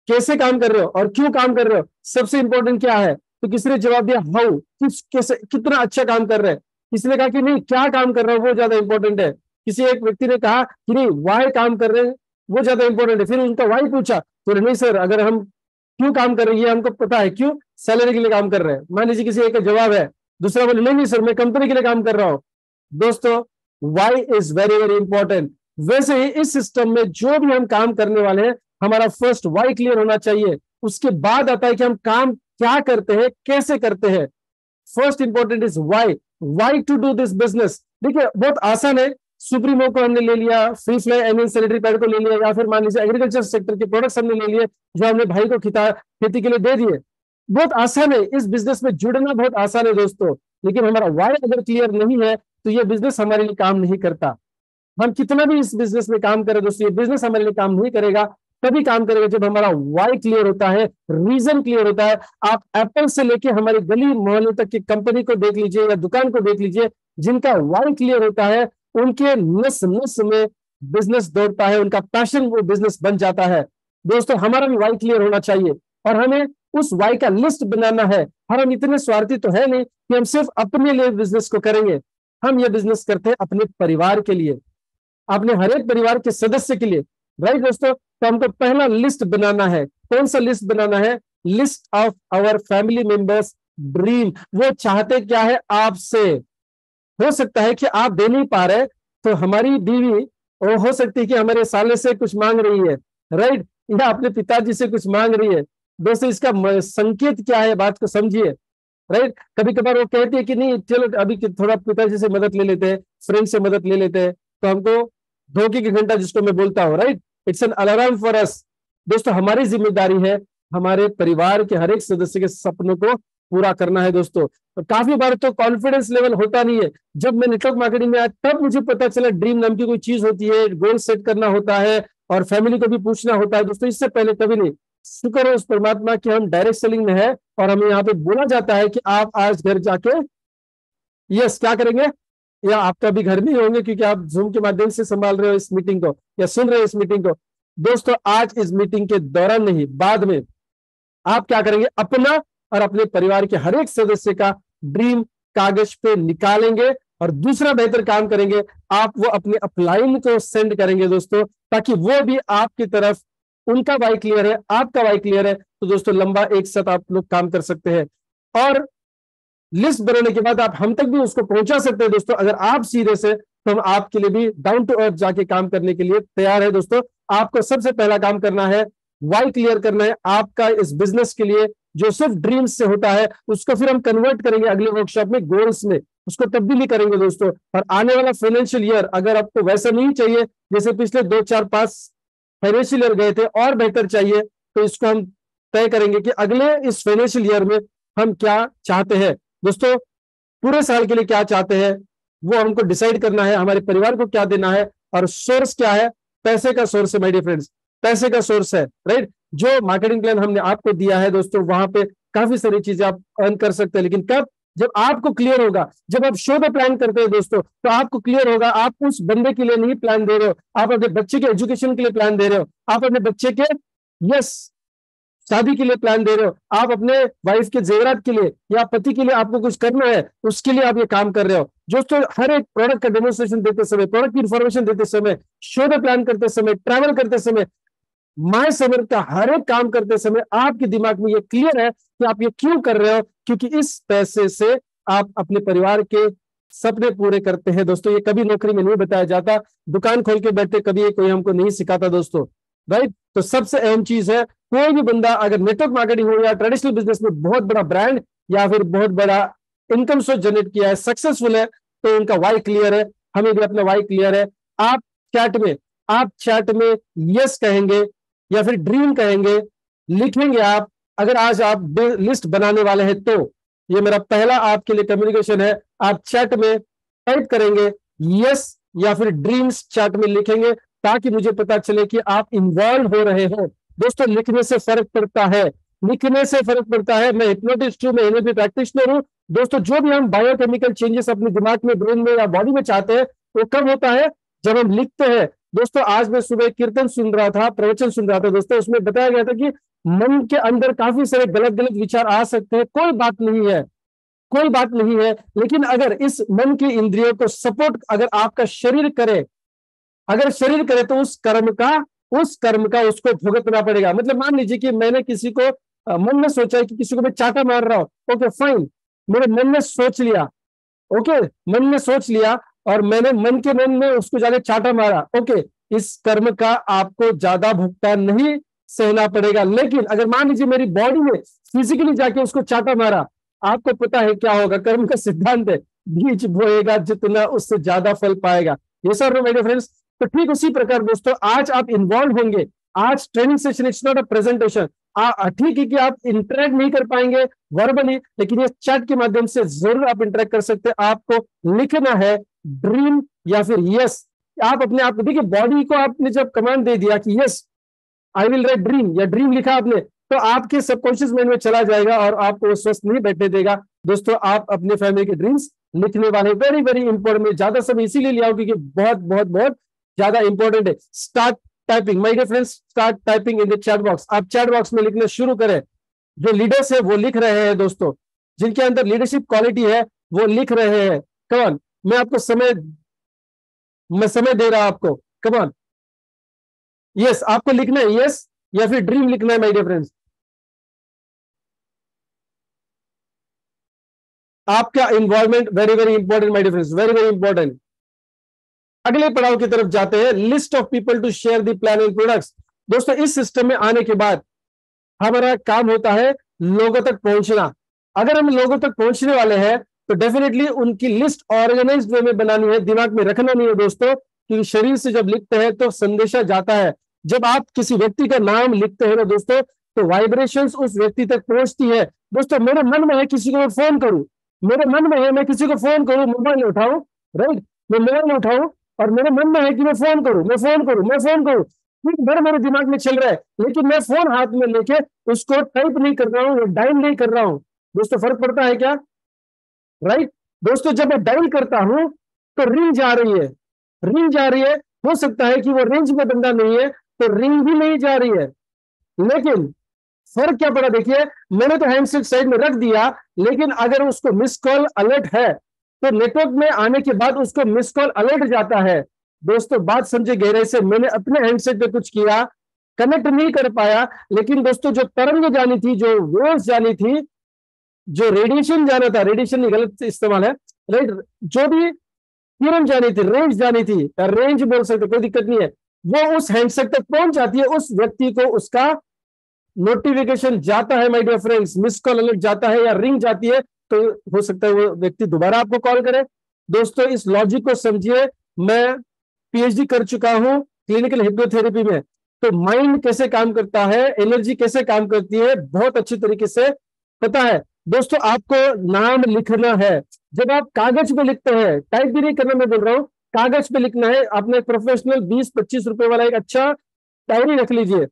कैसे काम कर रहे हो, और क्यों काम कर रहे हो, सबसे इंपॉर्टेंट क्या है। तो किसी ने जवाब दिया हाउ, कैसे, कितना अच्छा काम कर रहे हैं। किसी ने कहा कि नहीं क्या काम कर रहे हो वो ज्यादा इंपॉर्टेंट है। किसी एक व्यक्ति ने कहा कि नहीं वाई काम कर रहे हैं वो ज्यादा इंपॉर्टेंट है। फिर उनका वाई पूछा तो नहीं सर, अगर हम क्यों काम कर रहे हैं ये हमको पता है, क्यों, सैलरी के लिए काम कर रहे हैं। मान लीजिए किसी एक का जवाब है, दूसरा बोले नहीं सर मैं कंपनी के लिए काम कर रहा हूं। दोस्तों why is very very important. वैसे ही इस सिस्टम में जो भी हम काम करने वाले हैं, हमारा फर्स्ट वाई क्लियर होना चाहिए। उसके बाद आता है कि हम काम क्या करते हैं, कैसे करते हैं। First important is why to do this business. देखिए बहुत आसान है, सुप्रीमो को हमने ले लिया, free fly anion sanitary pad को ले लिया, या फिर मान लीजिए एग्रीकल्चर सेक्टर के प्रोडक्ट्स हमने ले लिए जो हमने भाई को खेती के लिए दे दिए। बहुत आसान है, इस बिजनेस में जुड़ना बहुत आसान है दोस्तों। लेकिन हमारा वाई अगर क्लियर नहीं है तो ये बिजनेस हमारे लिए काम नहीं करता। हम कितना भी इस बिजनेस में काम करें दोस्तों, ये बिजनेस हमारे लिए काम नहीं करेगा। तभी काम करेगा जब हमारा वाई क्लियर होता है, रीजन क्लियर होता है। आप एप्पल से लेके हमारी गली मोहल्ले तक की कंपनी को देख लीजिए या दुकान को देख लीजिए, जिनका वाई क्लियर होता है उनके नस नस में बिजनेस दौड़ता है, उनका पैशन वो बिजनेस बन जाता है। दोस्तों हमारा भी वाई क्लियर होना चाहिए और हमें उस वाई का लिस्ट बनाना है। हम इतने स्वार्थी तो है नहीं कि हम सिर्फ अपने लिए बिजनेस को करेंगे। हम ये बिजनेस करते हैं अपने परिवार के लिए, अपने हर एक परिवार के सदस्य के लिए, राइट दोस्तों। तो हमको पहला लिस्ट बनाना है। कौन सा लिस्ट बनाना है, list of our family members dream. वो चाहते क्या है आपसे। हो सकता है कि आप दे नहीं पा रहे, तो हमारी बीवी वो हो सकती है कि हमारे साले से कुछ मांग रही है, राइट, या अपने पिताजी से कुछ मांग रही है। दोस्तों इसका संकेत क्या है, बात को समझिए, राइट। कभी कभार वो कहती है कि नहीं चलो अभी थोड़ा पिताजी से मदद ले लेते हैं, फ्रेंड से मदद ले लेते हैं, तो हमको धोखे की घंटा जिसको मैं बोलता हूँ, right, it's an alarm for us. दोस्तों हमारी जिम्मेदारी है हमारे परिवार के हर एक सदस्य के सपनों को पूरा करना है दोस्तों। तो काफी बार तो कॉन्फिडेंस लेवल होता नहीं है। जब मैं नेटवर्क मार्केटिंग में आया तब मुझे पता चला ड्रीम नाम की कोई चीज होती है, गोल सेट करना होता है और फैमिली को भी पूछना होता है दोस्तों। इससे पहले कभी नहीं। शुक्र है उस परमात्मा की हम डायरेक्ट सेलिंग में है और हमें यहाँ पे बोला जाता है कि आप आज घर जाके यस क्या करेंगे, या आप तो अभी घर में ही होंगे क्योंकि आप जूम के माध्यम से संभाल रहे हो इस मीटिंग को या सुन रहे हो इस मीटिंग को। दोस्तों आज इस मीटिंग के दौरान नहीं, बाद में आप क्या करेंगे, अपना और अपने परिवार के हर एक सदस्य का ड्रीम कागज पे निकालेंगे और दूसरा बेहतर काम करेंगे। आप वो अपने अपलाइन को सेंड करेंगे दोस्तों, ताकि वो भी आपकी तरफ, उनका वाई क्लियर है, आपका वाई क्लियर है, तो दोस्तों लंबा एक साथ आप लोग काम कर सकते हैं। और लिस्ट बनाने के बाद आप हम तक भी उसको पहुंचा सकते हैं दोस्तों। अगर आप सीरियस है तो हम आपके लिए भी डाउन टू अर्थ जाके काम करने के लिए तैयार है दोस्तों। आपको सबसे पहला काम करना है, वाई क्लियर करना है आपका इस बिजनेस के लिए। जो सिर्फ ड्रीम्स से होता है उसको फिर हम कन्वर्ट करेंगे अगले वर्कशॉप में गोल्स में, उसको तब्दीली करेंगे दोस्तों। और आने वाला फाइनेंशियल ईयर अगर आपको वैसा नहीं चाहिए जैसे पिछले 2 4 5 फाइनेंशियल ईयर गए थे, और बेहतर चाहिए, तो इसको हम तय करेंगे कि अगले इस फाइनेंशियल ईयर में हम क्या चाहते हैं दोस्तों। पूरे साल के लिए क्या चाहते हैं वो हमको डिसाइड करना है, हमारे परिवार को क्या देना है, और सोर्स क्या है, पैसे का सोर्स है माय डियर फ्रेंड्स, पैसे का सोर्स है, राइट। जो मार्केटिंग प्लान हमने आपको दिया है दोस्तों वहां पे काफी सारी चीजें आप अर्न कर सकते हैं, लेकिन कब, जब आपको क्लियर होगा। जब आप शो द प्लान करते हैं दोस्तों तो आपको क्लियर होगा आप उस बंदे के लिए नहीं प्लान दे रहे हो, आप अपने बच्चे के एजुकेशन के लिए प्लान दे रहे हो, आप अपने बच्चे के यस शादी के लिए प्लान दे रहे हो, आप अपने वाइफ के जेवरात के लिए या पति के लिए आपको कुछ करना है उसके लिए आप ये काम कर रहे हो दोस्तों। हर एक प्रोडक्ट का डेमोन्स्ट्रेशन देते समय, प्रोडक्ट की इंफॉर्मेशन देते समय, शो द प्लान करते समय, ट्रैवल करते समय, माय समर का हर एक काम करते समय आपके दिमाग में ये क्लियर है कि आप ये क्यों कर रहे हो, क्योंकि इस पैसे से आप अपने परिवार के सपने पूरे करते हैं दोस्तों। ये कभी नौकरी में नहीं बताया जाता, दुकान खोल के बैठे कभी ये कोई हमको नहीं सिखाता दोस्तों, राइट। तो सबसे अहम चीज है, कोई भी बंदा अगर नेटवर्क मार्केटिंग हो या ट्रेडिशनल बिजनेस में बहुत बड़ा ब्रांड या फिर बहुत बड़ा इनकम सोर्स जनरेट किया है, सक्सेसफुल है, तो उनका वाई क्लियर है, हमें भी अपना वाई क्लियर है। आप चैट में यस कहेंगे या फिर ड्रीम कहेंगे, लिखेंगे आप। अगर आज आप लिस्ट बनाने वाले हैं तो ये मेरा पहला आपके लिए कम्युनिकेशन है, आप चैट में टाइप करेंगे यस या फिर ड्रीम्स चैट में लिखेंगे, ताकि मुझे पता चले कि आप इन्वॉल्व हो रहे हो दोस्तों। लिखने से फर्क पड़ता है, लिखने से फर्क पड़ता है। मैं हिप्नोटिस्ट हूं, मैं एनर्जी प्रैक्टिशनर हूं दोस्तों। जो भी हम बायोकेमिकल चेंजेस अपने दिमाग में, ब्रेन में या बॉडी में चाहते हैं वो कब होता है, जब हम लिखते हैं दोस्तों। आज मैं सुबह कीर्तन सुन रहा था, प्रवचन सुन रहा था दोस्तों, उसमें बताया गया था कि मन के अंदर काफी सारे गलत गलत विचार आ सकते हैं, कोई बात नहीं है, कोई बात नहीं है। लेकिन अगर इस मन की इंद्रियों को सपोर्ट अगर आपका शरीर करे, अगर शरीर करे तो उस कर्म का उसको भुगतना पड़ेगा। मतलब मान लीजिए कि मैंने किसी को मन में सोचा है कि किसी को मैं चाटा मार रहा हूं, ओके फाइन, मेरे मन में सोच लिया, ओके मन में सोच लिया और मैंने मन के मन में उसको जाके चाटा मारा, ओके, इस कर्म का आपको ज्यादा भुगतान नहीं सहना पड़ेगा। लेकिन अगर मान लीजिए मेरी बॉडी में फिजिकली जाके उसको चाटा मारा, आपको पता है क्या होगा, कर्म का सिद्धांत है, बीज बोएगा जितना उससे ज्यादा फल पाएगा। ये सर मेरे फ्रेंड्स। तो ठीक उसी प्रकार दोस्तों आज आप इन्वॉल्व होंगे, आज training session, it's not a presentation. ठीक है कि आप इंटरेक्ट नहीं कर पाएंगे वर्बली, लेकिन ये चैट के माध्यम से जरूर आप इंटरेक्ट कर सकते हैं। आपको लिखना है ड्रीम या फिर यस। आप अपने आप को देखिए, बॉडी को आपने जब कमांड दे दिया कि yes I will write dream, या ड्रीम लिखा आपने, तो आपके सबकॉन्शियस माइंड में चला जाएगा और आपको स्वस्थ नहीं बैठने देगा दोस्तों। आप अपने फैमिली के ड्रीम्स लिखने वाले, वेरी वेरी इंपॉर्टेंट। मैं ज्यादा समय इसीलिए लिया क्योंकि बहुत बहुत बहुत ज्यादा इंपॉर्टेंट है। Start typing my dear friends, start typing in the chat box. आप चैट बॉक्स में लिखना शुरू करें। जो लीडर्स है वो लिख रहे हैं दोस्तों, जिनके अंदर लीडरशिप क्वालिटी है वो लिख रहे हैं। कमान, मैं आपको मैं समय दे रहा हूं आपको, कमान। यस आपको लिखना है यस या फिर ड्रीम लिखना है माय डियर फ्रेंड्स। आपका involvement very very important my dear friends, very very important. अगले पड़ाव की तरफ जाते हैं, list of people to share the plan and products. दोस्तों इस सिस्टम में आने के बाद हमारा काम होता है लोगों तक पहुंचना। अगर हम लोगों तक पहुंचने वाले हैं तो डेफिनेटली उनकी लिस्ट ऑर्गेनाइज्ड वे में बनानी है, दिमाग में रखना नहीं है दोस्तों, क्योंकि शरीर से जब लिखते हैं तो संदेशा जाता है। जब आप किसी व्यक्ति का नाम लिखते हैं ना दोस्तों, तो वाइब्रेशंस उस व्यक्ति तक पहुंचती है दोस्तों। मेरे मन में है किसी को मैं फोन करूं, मेरे मन में है मैं किसी को फोन करूं, मोबाइल उठाऊं, राइट, मैं मोबाइल उठाऊं और मेरे मन में है कि मैं फोन करूं, मैं फोन करूं, मैं फोन करूं, मेरे दिमाग में चल रहा है, लेकिन मैं फोन हाथ में लेके उसको टाइप नहीं कर रहा हूं, डायल नहीं कर रहा हूं दोस्तों। फर्क पड़ता है क्या, राइट दोस्तों। जब मैं डायल करता हूं तो रिंग जा रही है, रिंग जा रही है। हो सकता है कि वो रेंज में बंदा नहीं है तो रिंग भी नहीं जा रही है, लेकिन फर्क क्या पड़ा देखिए, मैंने तो हैंडसेट साइड में रख दिया, लेकिन अगर उसको मिस कॉल अलर्ट है तो नेटवर्क में आने के बाद उसको मिस कॉल अलर्ट जाता है दोस्तों। बात समझे गहराई से, मैंने अपने हैंडसेट पे कुछ किया, कनेक्ट नहीं कर पाया, लेकिन दोस्तों जो तरंग जानी थी, जो वेव्स जानी थी, जो रेडिएशन जाना था, रेडिएशन गलत इस्तेमाल है, राइट, जो भी किरण जानी थी, रेंज जानी थी, रेंज बोल सकते, कोई दिक्कत नहीं है, वो उस हैंडसेट तक पहुंच जाती है, उस व्यक्ति को उसका नोटिफिकेशन जाता है my dear friends, miss call alert जाता है या रिंग जाती है, तो हो सकता है वो व्यक्ति दोबारा आपको कॉल करे। दोस्तों इस लॉजिक को समझिए, मैं पीएचडी कर चुका हूं क्लिनिकल हिप्नोथेरेपी में, तो माइंड कैसे काम करता है, एनर्जी कैसे काम करती है, बहुत अच्छी तरीके से पता है। दोस्तों आपको नाम लिखना है, जब आप कागज पे लिखते हैं, टाइप भी नहीं करना, मैं बोल रहा हूँ कागज पे लिखना है, अपने प्रोफेशनल 20-25 रुपए वाला एक अच्छा डायरी रख लीजिए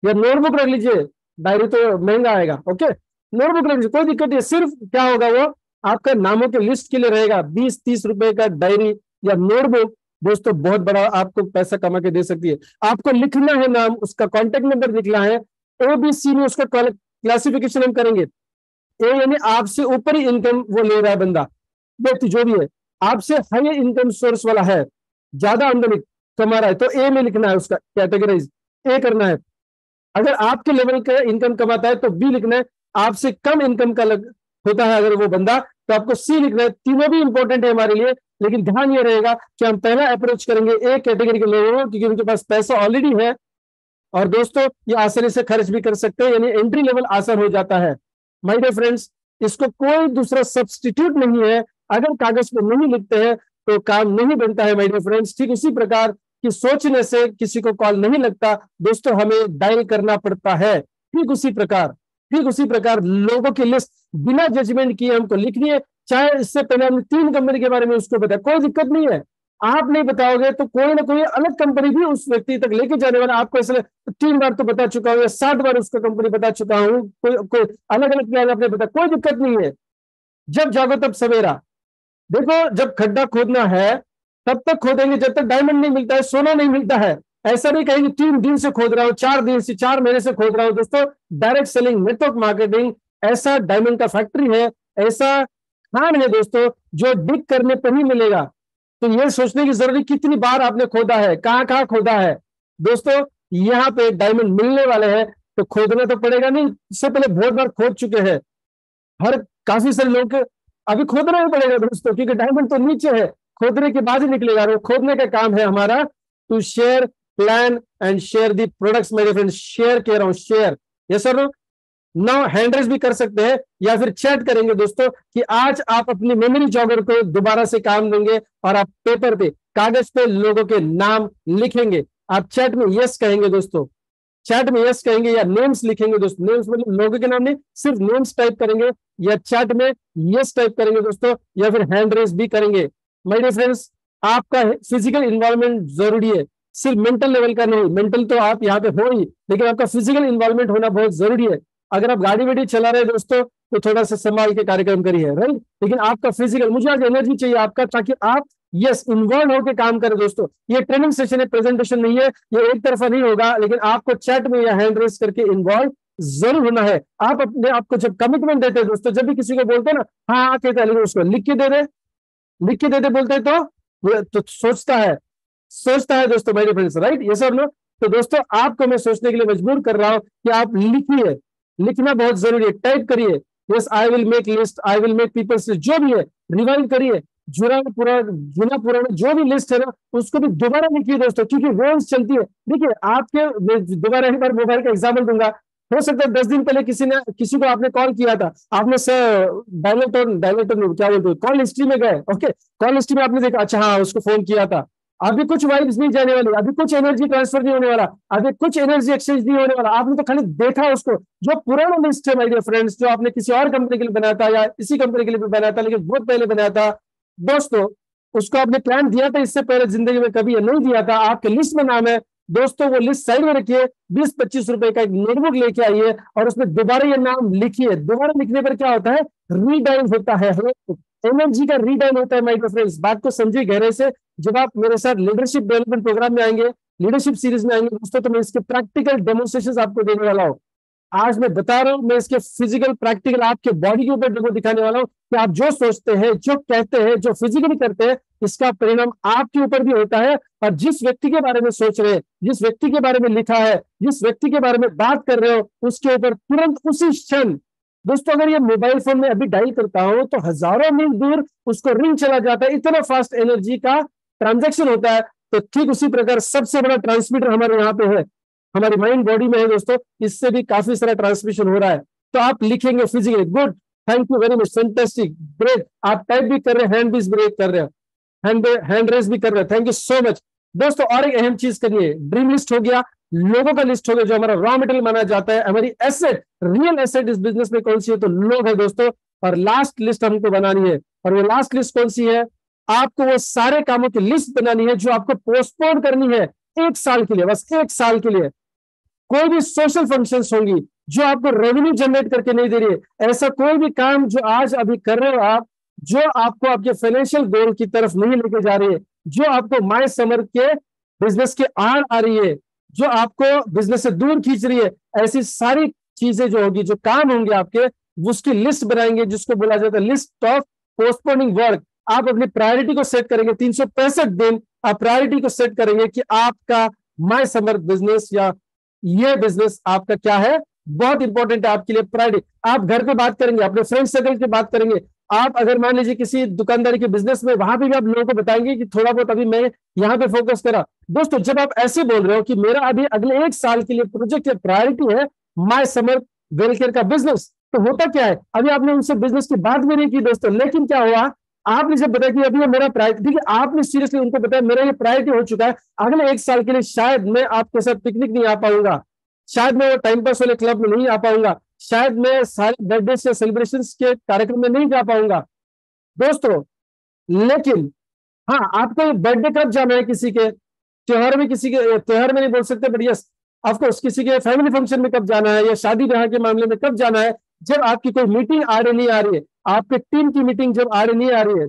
या नोटबुक रख लीजिए, डायरी तो महंगा आएगा, ओके, नोटबुक रख लीजिए, कोई दिक्कत नहीं, सिर्फ क्या होगा वो आपका नामों के लिस्ट के लिए रहेगा। 20-30 रुपए का डायरी या नोटबुक दोस्तों बहुत बड़ा आपको पैसा कमा के दे सकती है। आपको लिखना है नाम, उसका कॉन्टेक्ट नंबर लिखना है, ABC में उसका क्लासिफिकेशन हम करेंगे। ए यानी आपसे ऊपर ही इनकम वो ले रहा है बंदा, व्यक्ति जो भी है, आपसे हाई इनकम सोर्स वाला है, ज्यादा आमदनी कमा रहा है, तो ए में लिखना है, उसका कैटेगराइज ए करना है। अगर आपके लेवल का इनकम कमाता है तो बी लिखना है, आपसे कम इनकम का होता है अगर वो बंदा, तो आपको सी लिखना है। तीनों भी इंपॉर्टेंट है हमारे लिए, लेकिन ध्यान ये रहेगा कि हम पहला अप्रोच करेंगे ए कैटेगरी के लोगों को, क्योंकि उनके पास पैसा ऑलरेडी है और दोस्तों ये आसानी से खर्च भी कर सकते हैं, यानी एंट्री लेवल आसान हो जाता है। माय डियर फ्रेंड्स, इसको कोई दूसरा सब्स्टिट्यूट नहीं है, अगर कागज पे नहीं लिखते हैं तो काम नहीं बनता है माय डियर फ्रेंड्स। ठीक उसी प्रकार कि सोचने से किसी को कॉल नहीं लगता दोस्तों, हमें डायल करना पड़ता है। ठीक उसी प्रकार लोगों की लिस्ट बिना जजमेंट किए हमको लिखनी है, चाहे इससे पहले हमने 3 कंपनी के बारे में उसको बताया, कोई दिक्कत नहीं है। आप नहीं बताओगे तो कोई ना कोई अलग कंपनी भी उस व्यक्ति तक लेके जाने वाला, आपको इसलिए 3 बार तो बता चुका हूँ या 60 बार उसका कंपनी बता चुका हूँ, कोई अलग अलग प्लान आपने बताया, कोई दिक्कत नहीं है। जब जागो तब सवेरा, देखो जब खड्डा खोदना है तब तक खोदेंगे जब तक डायमंड नहीं मिलता है, सोना नहीं मिलता है। ऐसा नहीं कहेंगे 3 दिन से खोद रहा हूं, 4 दिन से, 4 महीने से खोद रहा हूं। दोस्तों डायरेक्ट सेलिंग, नेटवर्क मार्केटिंग ऐसा डायमंड का फैक्ट्री है, ऐसा खान है दोस्तों, जो डिग करने पर ही मिलेगा। तो ये सोचने की जरूरत कितनी बार आपने खोदा है, कहां कहां खोदा है। दोस्तों यहाँ पे डायमंड मिलने वाले हैं तो खोदना तो पड़ेगा नहीं, इससे पहले बहुत बार खोद चुके हैं, हर काफी सारे लोग अभी खोदना ही पड़ेगा दोस्तों, क्योंकि डायमंड तो नीचे है, खोदने के बाद ही निकलेगा। वो खोदने का काम है हमारा, to share plan and share the products मेरे फ्रेंड्स, शेयर कह रहा हूं, share, yes sir no. Now hand raise भी कर सकते हैं या फिर चैट करेंगे दोस्तों, कि आज आप अपनी मेमोरी जॉगर को दोबारा से काम देंगे और आप पेपर पे, कागज पे लोगों के नाम लिखेंगे। आप चैट में यस कहेंगे दोस्तों, चैट में यस कहेंगे या नेम्स लिखेंगे दोस्तों, नेम्स मतलब लोगों के नाम नहीं, सिर्फ नेम्स टाइप करेंगे या चैट में यस टाइप करेंगे दोस्तों, या फिर हैंड रेज भी करेंगे। माय डियर फ्रेंड्स, आपका फिजिकल इन्वॉल्वमेंट जरूरी है, सिर्फ मेंटल लेवल का नहीं, मेंटल तो आप यहाँ पे हो ही, लेकिन आपका फिजिकल इन्वॉल्वमेंट होना बहुत जरूरी है। अगर आप गाड़ी वाड़ी चला रहे हैं दोस्तों तो थोड़ा सा संभाल के कार्यक्रम करिए, राइट, लेकिन आपका फिजिकल, मुझे आज एनर्जी चाहिए आपका, ताकि आप यस इन्वॉल्व होकर काम करें दोस्तों। ये ट्रेनिंग सेशन है, प्रेजेंटेशन नहीं है, ये एक तरफा नहीं होगा, लेकिन आपको चैट में या हैंड रेस करके इन्वॉल्व जरूर होना है। आप अपने आपको जब कमिटमेंट देते हैं दोस्तों, जब भी किसी को बोलते हैं ना हाँ कहते हैं, उसको लिख के दे दे बोलते हैं तो सोचता है दोस्तों, मेरे फ्रेंड्स, राइट, ये सब लोग। तो दोस्तों आपको मैं सोचने के लिए मजबूर कर रहा हूं कि आप लिखिए, लिखना बहुत जरूरी है, टाइप करिए, yes I will make list, I will make people's list, जो भी है रिवाइव करिए, जुना पुराना जो भी लिस्ट है ना उसको भी दोबारा लिखिए दोस्तों, क्योंकि रोज चलती है। देखिए आपके, दोबारा एक बार मोबाइल का एग्जाम्पल दूंगा, हो सकता है 10 दिन पहले किसी को आपने कॉल किया था, आपने सर डायलेटोन क्या बोलते, कॉल हिस्ट्री में गए, ओके, कॉल हिस्ट्री में आपने देखा, अच्छा हाँ उसको फोन किया था। अभी कुछ वाइब्स नहीं जाने वाली, अभी कुछ एनर्जी ट्रांसफर नहीं होने वाला, अभी कुछ एनर्जी एक्सचेंज नहीं होने वाला, आपने तो खाली देखा उसको। जो पुराना लिस्ट है माय डियर फ्रेंड्स, जो आपने किसी और कंपनी के लिए बनाया था या इसी कंपनी के लिए भी बनाया था, लेकिन बहुत पहले बनाया था दोस्तों, उसको आपने प्लान दिया था इससे पहले जिंदगी में कभी नहीं दिया था, आपके लिस्ट में नाम है दोस्तों, वो लिस्ट साइड में रखिए, 20-25 रुपए का एक नोटबुक लेके आइए और उसमें दोबारा ये नाम लिखिए। दोबारा लिखने पर क्या होता है, रीडायल होता है, एनर्जी का रीडायल होता है माय डियर फ्रेंड्स। बात को समझिए गहरे से, जब आप मेरे साथ लीडरशिप डेवलपमेंट प्रोग्राम में आएंगे, लीडरशिप सीरीज में आएंगे दोस्तों, तो मैं इसके प्रैक्टिकल डेमोन्स्ट्रेशन आपको देने वाला हूँ। आज मैं बता रहा हूं, मैं इसके फिजिकल प्रैक्टिकल आपके बॉडी के ऊपर डेमो दिखाने वाला हूं कि आप जो सोचते हैं, जो कहते हैं, जो फिजिकली करते हैं, इसका परिणाम आपके ऊपर भी होता है। और जिस व्यक्ति के बारे में सोच रहे हैं, जिस व्यक्ति के बारे में लिखा है, जिस व्यक्ति के बारे में बात कर रहे हो, उसके ऊपर तुरंत उसी क्षण दोस्तों अगर ये मोबाइल फोन में अभी डायल करता हूं तो हजारों मील दूर उसको रिंग चला जाता है, इतना फास्ट एनर्जी का ट्रांजैक्शन होता है। तो ठीक उसी प्रकार सबसे बड़ा ट्रांसमीटर हमारे यहाँ पे है, हमारी माइंड बॉडी में है दोस्तों, इससे भी काफी सारा ट्रांसमिशन हो रहा है। तो आप लिखेंगे physically, good, thank you very much, fantastic, great, आप टाइप भी कर रहे हैं, हैंड भी ब्रेक कर रहे हैं, हैंड रेस भी कर रहे हैं, थैंक यू सो मच। दोस्तों और एक अहम चीज करिए, ड्रीम लिस्ट हो गया, लोगों का लिस्ट हो गया, जो हमारा रॉ मटेरियल माना जाता है, हमारी एसेट, रियल एसेट इस बिजनेस में कौन सी है, तो लोग है दोस्तों। और लास्ट लिस्ट हमको बनानी है, और वो लास्ट लिस्ट कौन सी है, आपको वो सारे कामों की लिस्ट बनानी है जो आपको पोस्टपोन करनी है 1 साल के लिए, बस 1 साल के लिए। कोई भी सोशल फंक्शंस होंगी जो आपको रेवेन्यू जनरेट करके नहीं दे रही है, ऐसा कोई भी काम जो आज अभी कर रहे हो आप, जो आपको आपके फाइनेंशियल गोल की तरफ नहीं लेके जा रही है, जो आपको माय समर के बिजनेस के आड़ आ रही है, जो आपको बिजनेस से दूर खींच रही है, ऐसी सारी चीजें जो होगी, जो काम होंगे आपके, उसकी लिस्ट बनाएंगे, जिसको बोला जाता है लिस्ट ऑफ पोस्टपोनिंग वर्क। आप अपनी प्रायोरिटी को सेट करेंगे, 365 दिन आप प्रायोरिटी को सेट करेंगे कि आपका माय समर बिजनेस या ये बिजनेस आपका क्या है, बहुत इंपॉर्टेंट है आपके लिए प्रायोरिटी। आप घर पे बात करेंगे, अपने फ्रेंड सर्कल की बात करेंगे, आप अगर मान लीजिए किसी दुकानदारी के बिजनेस में, वहां पे भी आप लोगों को बताएंगे कि थोड़ा बहुत अभी मैं यहाँ पे फोकस करा। दोस्तों जब आप ऐसे बोल रहे हो कि मेरा अभी अगले 1 साल के लिए प्रोजेक्ट या प्रायोरिटी है माय समर वेलकेयर का बिजनेस, तो होता क्या है, अभी आपने उनसे बिजनेस की बात भी नहीं की दोस्तों, लेकिन क्या हुआ, आपने जब बताया कि अभी ये मेरा प्रायोरिटी, ठीक है, आपने सीरियसली उनको बताया मेरा ये प्रायोरिटी हो चुका है, अगले 1 साल के लिए शायद मैं आपके साथ पिकनिक नहीं आ पाऊंगा, शायद मैं वो टाइम पास वाले क्लब में नहीं आ पाऊंगा, शायद मैं सारे बर्थडे या सेलिब्रेशन के कार्यक्रम में नहीं जा पाऊंगा दोस्तों। लेकिन हाँ, आपको बर्थडे कब जाना है, किसी के त्योहार में, किसी के त्योहार में नहीं बोल सकते, बट यस ऑफकोर्स किसी के फैमिली फंक्शन में कब जाना है, या शादी ब्याह के मामले में कब जाना है, जब आपकी कोई मीटिंग आ रही नहीं आ रही है, आपके टीम की मीटिंग जब आ रही नहीं आ रही है,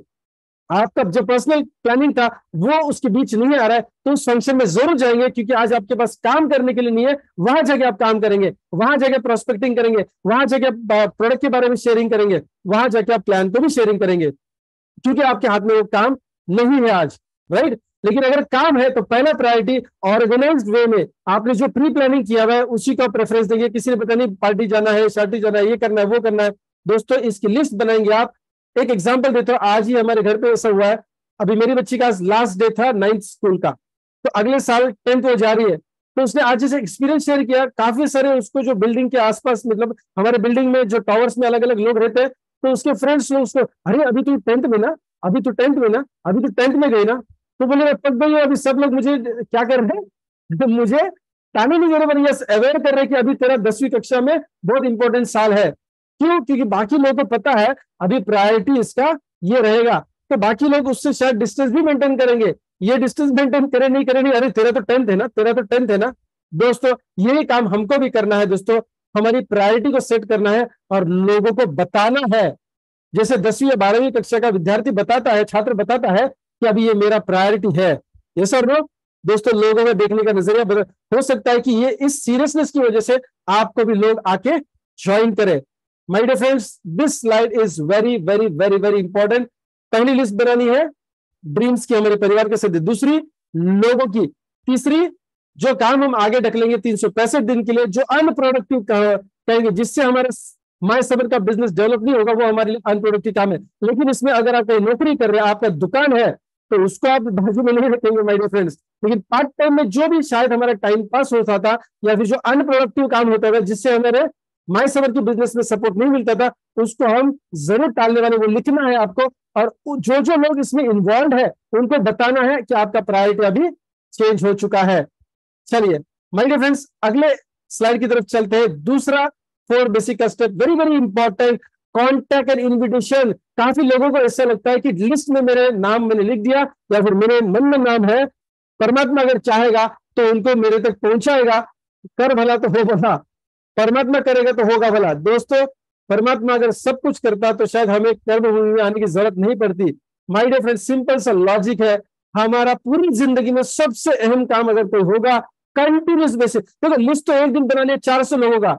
आपका जो पर्सनल प्लानिंग था वो उसके बीच नहीं आ रहा है, तो उस फंक्शन में जरूर जाएंगे, क्योंकि आज आपके पास काम करने के लिए नहीं है, वहां जाके आप काम करेंगे, वहां जाके प्रोस्पेक्टिंग करेंगे, वहां जाके प्रोडक्ट के बारे में शेयरिंग करेंगे, वहां जाके आप प्लान को भी शेयरिंग करेंगे, क्योंकि आपके हाथ में वो काम नहीं है आज, राइट। लेकिन अगर काम है तो पहला प्रायोरिटी ऑर्गेनाइज्ड वे में आपने जो प्री प्लानिंग किया हुआ है उसी का प्रेफरेंस देंगे। किसी ने पता नहीं पार्टी जाना है, शादी जाना है, ये करना है, वो करना है, दोस्तों इसकी लिस्ट बनाएंगे आप। एक एग्जांपल देता हूं, आज ही हमारे घर पे ऐसा हुआ है, अभी मेरी बच्ची का लास्ट डे था 9th स्कूल का, तो अगले साल 10th हो जा रही है, तो उसने आज जैसे एक्सपीरियंस शेयर किया, काफी सारे उसको जो बिल्डिंग के आसपास, मतलब हमारे बिल्डिंग में जो टावर्स में अलग अलग लोग रहते हैं, तो उसके फ्रेंड्स लोग उसको, अरे अभी तो 10th में ना, अभी तो 10th में ना, अभी तो 10th में गई ना, तो बोले मैं पक गई हूँ, अभी सब लोग मुझे क्या कर रहे हैं, तो मुझे ताने नहीं दे रहे, पर यस अवेयर कर रहे कि अभी तेरा 10वीं कक्षा में बहुत इंपॉर्टेंट साल है। क्यों? क्योंकि बाकी लोगों को पता है अभी प्रायोरिटी इसका ये रहेगा, तो बाकी लोग उससे शायद डिस्टेंस भी मेंटेन करेंगे, ये डिस्टेंस मेंटेन करे नहीं करे नहीं, अरे तेरा तो 10th है ना, तेरा तो 10th है ना। दोस्तों यही काम हमको भी करना है दोस्तों, हमारी प्रायोरिटी को सेट करना है और लोगों को बताना है, जैसे 10वीं या 12वीं कक्षा का विद्यार्थी बताता है, छात्र बताता है कि अभी ये मेरा प्रायोरिटी है, ये सर नो। दोस्तों लोगों में देखने का नजरिया बदल, हो सकता है कि ये इस सीरियसनेस की वजह से आपको भी लोग आके ज्वाइन करें। My dear friends, this slide is very very very very important. पहली लिस्ट बनानी है ड्रीम्स की, हमारे परिवार के सदस्य, दूसरी लोगों की, तीसरी जो काम हम आगे ढकलेंगे 365 दिन के लिए, जो अनप्रोडक्टिव कहेंगे, जिससे हमारे माय समर का बिजनेस डेवलप नहीं होगा, वो हमारे लिए अनप्रोडक्टिव काम है। लेकिन इसमें अगर आप कोई नौकरी कर रहे हैं, आपका दुकान है, तो उसको आप बाजू में नहीं रखेंगे माय डियर फ्रेंड्स। लेकिन पार्ट टाइम में जो भी शायद हमारा टाइम पास होता था, या फिर जो अनप्रोडक्टिव काम होता था, जिससे हमारे माय समर की बिजनेस में सपोर्ट नहीं मिलता था, उसको हम जरूर टालने वाले, वो लिखना है आपको, और जो जो लोग इसमें इन्वॉल्व है उनको बताना है कि आपका प्रायोरिटी अभी चेंज हो चुका है। चलिए माय डियर फ्रेंड्स, अगले स्लाइड की तरफ चलते हैं। दूसरा 4 basic step, very very important, contact and invitation. काफी लोगों को ऐसा लगता है कि लिस्ट में मेरे नाम मैंने लिख दिया, या फिर मेरे मन में नाम है, परमात्मा अगर चाहेगा तो उनको मेरे तक पहुंचाएगा, कर भला तो हो भला, परमात्मा करेगा तो होगा भला। दोस्तों परमात्मा अगर सब कुछ करता तो शायद हमें कर्मभूमि में आने की जरूरत नहीं पड़ती। माय डियर फ्रेंड, सिंपल सा लॉजिक है, हमारा पूरी जिंदगी में सबसे अहम काम अगर कोई होगा, कंटिन्यूस बेसिस, देखो लिस्ट तो एक दिन बना लिया 400 लोगों का,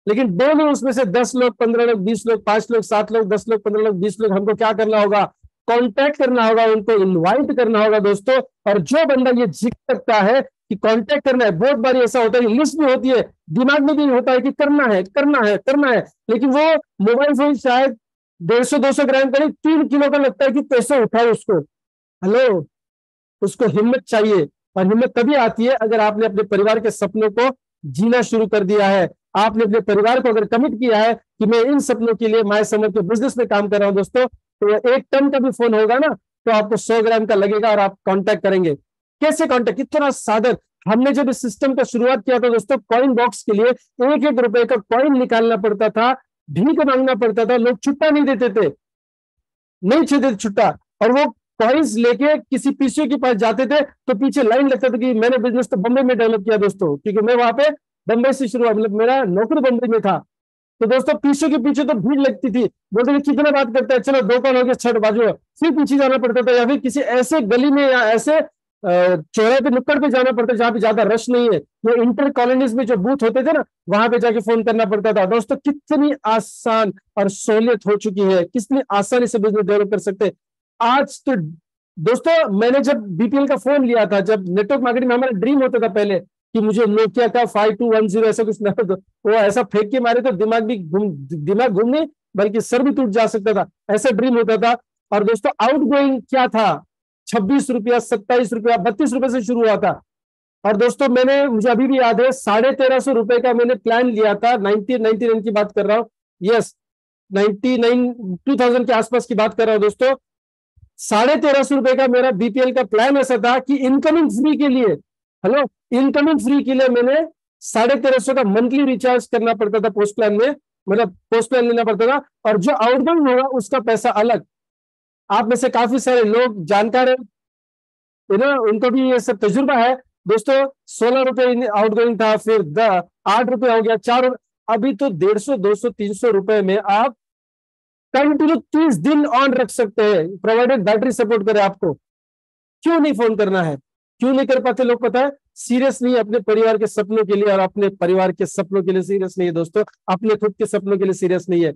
लेकिन डेली उसमें से 10 लोग, 15 लोग, 20 लोग, 5 लोग, 7 लोग, 10 लोग, 15 लोग, 20 लोग, हमको क्या करना होगा, कांटेक्ट करना होगा, उनको इनवाइट करना होगा दोस्तों। और जो बंदा ये जिक्र करता है कि कांटेक्ट करना है। बहुत बार ऐसा होता है, लिस्ट भी होती है, दिमाग में भी होता है कि करना है करना है करना है, लेकिन वो मोबाइल फोन शायद 150-200 ग्राम का नहीं, 3 किलो का लगता है कि कैसे उठाए उसको। हेलो, उसको हिम्मत चाहिए, और हिम्मत तभी आती है अगर आपने अपने परिवार के सपनों को जीना शुरू कर दिया है। आपने अपने परिवार को अगर कमिट किया है कि मैं इन सपनों के लिए माय समर के बिजनेस में काम कर रहा हूं दोस्तों, तो 1 टन का भी फोन होगा ना तो आपको 100 ग्राम का लगेगा और आप कांटेक्ट करेंगे। कैसे कांटेक्ट, इतना साधन। हमने जब इस सिस्टम का शुरुआत किया था दोस्तों, कॉइन बॉक्स के लिए 1-1 रुपए का कॉइन निकालना पड़ता था, भीख मांगना पड़ता था, लोग छुट्टा नहीं देते थे, नहीं देते छुट्टा, और वो कॉइन्स लेके किसी पीसीओ के पास जाते थे तो पीछे लाइन लगता था कि मैंने बिजनेस तो बंबई में डेवलप किया दोस्तों, क्योंकि मैं वहां पे बंबई से शुरू, मतलब मेरा नौकरी बंबई में था। तो दोस्तों पीसीओ के पीछे तो भीड़ लगती थी, बोलते थे कितना बात करता है, चलो 2 कॉल हो गया, 6 बाजू, फिर पीछे जाना पड़ता था, या फिर किसी ऐसे गली में या ऐसे चौराहे पे नुक्कड़ पे जाना पड़ता जहां पे ज्यादा रश नहीं है, ये इंटर कॉलोनीज में जो बूथ होते थे ना, वहां पे जाके फोन करना पड़ता था। दोस्तों कितनी आसान और सहूलियत हो चुकी है, कितनी आसानी से बिजनेस डेवलप कर सकते हैं आज तो। दोस्तों मैंने जब बीपीएल का फोन लिया था, जब नेटवर्क मार्केटिंग में हमारा ड्रीम होता था पहले कि मुझे नोकिया का 5210 ऐसा कुछ ना, तो वो ऐसा फेंक के मारे तो दिमाग घूम नहीं बल्कि सर भी टूट जा सकता था, ऐसा ड्रीम होता था। और दोस्तों आउटगोइंग क्या था, 26 रुपया, 27 रुपया, 32 रुपए से शुरू हुआ था। और दोस्तों मैंने, मुझे अभी भी याद है, 1350 रुपए का मैंने प्लान लिया था, 1999 की बात कर रहा हूँ, यस 2000 के आसपास की बात कर रहा हूं दोस्तों। 1350 रुपए का मेरा बीपीएल का प्लान ऐसा था कि इनकमिंग फ्री के लिए, हेलो, इनकमिंग फ्री के लिए मैंने 1350 का मंथली रिचार्ज करना पड़ता था पोस्ट प्लान में, मतलब पोस्ट प्लान लेना पड़ता था, और जो आउटगोइंग होगा उसका पैसा अलग। आप में से काफी सारे लोग जानकार है ना, उनको भी ये सब तजुर्बा है दोस्तों। 16 रुपए आउटगोइंग था, फिर 8 रुपए हो गया, 4 रुपए, अभी तो 150, 200, 300 रुपए में आप कंटिन्यू 30 दिन ऑन रख सकते हैं, प्रोवाइडेड बैटरी सपोर्ट करे आपको। क्यों नहीं फोन करना है, क्यों नहीं कर पाते लोग, पता है, सीरियस नहीं है अपने परिवार के सपनों के लिए, और अपने परिवार के सपनों के लिए सीरियस नहीं है दोस्तों, अपने खुद के सपनों के लिए सीरियस नहीं है।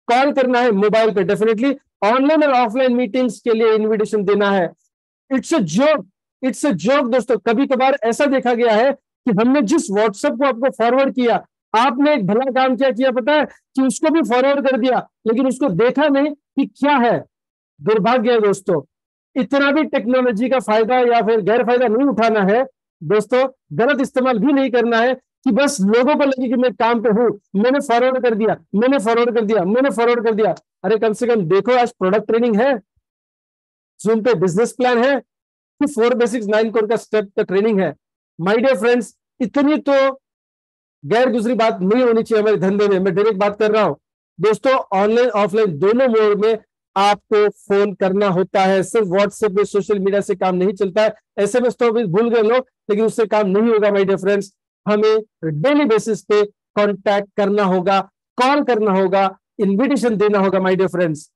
कॉल करना है मोबाइल पे, डेफिनेटली ऑनलाइन और ऑफलाइन मीटिंग्स के लिए इन्विटेशन देना है। It's a job, it's a job दोस्तों। कभी कभार ऐसा देखा गया है कि हमने जिस व्हाट्सएप को आपको फॉरवर्ड किया, आपने एक भला काम क्या किया पता है, कि उसको भी फॉरवर्ड कर दिया, लेकिन उसको देखा नहीं कि क्या है। दुर्भाग्य है दोस्तों, इतना भी टेक्नोलॉजी का फायदा या फिर गैर फायदा नहीं उठाना है दोस्तों, गलत इस्तेमाल भी नहीं करना है कि बस लोगों को लगे कि मैं काम पे हूं, मैंने फॉरवर्ड कर दिया, मैंने फॉरवर्ड कर दिया, मैंने फॉरवर्ड कर दिया। अरे कम से कम देखो, आज प्रोडक्ट ट्रेनिंग है, जूम पे बिजनेस प्लान है, कि 4 बेसिक्स 9 कोर का स्टेप का ट्रेनिंग है। माय डियर फ्रेंड्स, इतनी तो गैर गुजरी बात नहीं होनी चाहिए हमारे धंधे में। मैं डायरेक्ट बात कर रहा हूं दोस्तों, ऑनलाइन ऑफलाइन दोनों मोड में आपको फोन करना होता है। सिर्फ व्हाट्सएप में, सोशल मीडिया से काम नहीं चलता है। एसएमएस तो अभी भूल गए लोग, लेकिन उससे काम नहीं होगा माय डियर फ्रेंड्स। हमें डेली बेसिस पे कांटेक्ट करना होगा, कॉल करना होगा, इन्विटेशन देना होगा माय डियर फ्रेंड्स।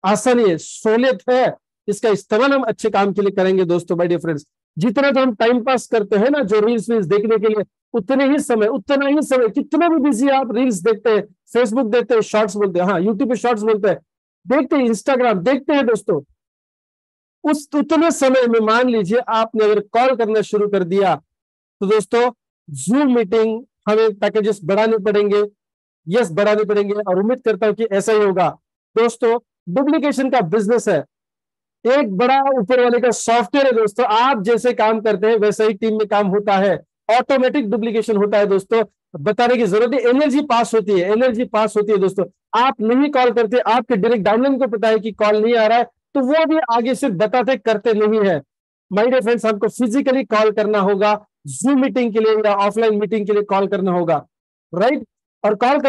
आसानी है, सहूलियत है, इसका इस्तेमाल हम अच्छे काम के लिए करेंगे दोस्तों माय डियर फ्रेंड्स। जितना तो हम टाइम पास करते हैं ना, जो रील्स देखने के लिए, उतना ही समय, कितना भी बिजी आप रील्स देखते हैं, फेसबुक देखते हैं, शॉर्ट्स बोलते हैं, हाँ यूट्यूब पे शॉर्ट्स बोलते हैं, देखते हैं, इंस्टाग्राम देखते हैं दोस्तों, उस उतने समय में मान लीजिए आपने अगर कॉल करना शुरू कर दिया, तो दोस्तों जूम मीटिंग हमें पैकेजेस बढ़ाने पड़ेंगे, यस बढ़ाने पड़ेंगे, और उम्मीद करता हूं कि ऐसा ही होगा दोस्तों। डुप्लीकेशन का बिजनेस है, एक बड़ा ऊपर वाले का सॉफ्टवेयर है दोस्तों, आप जैसे काम करते हैं वैसा ही टीम में काम होता है, ऑटोमेटिक डुप्लीकेशन होता है दोस्तों, बताने की जरूरत है, एनर्जी पास होती है, एनर्जी पास होती है दोस्तों। आप नहीं कॉल करते, आपके डायरेक्ट डाउनलाइन को पता है कि कॉल नहीं आ रहा है, तो वो भी आगे से बताते करते नहीं है। माय डियर फ्रेंड्स, हमको फिजिकली कॉल करना होगा, जूम मीटिंग के लिए या ऑफलाइन मीटिंग के लिए कॉल करना होगा, राइट। और कॉल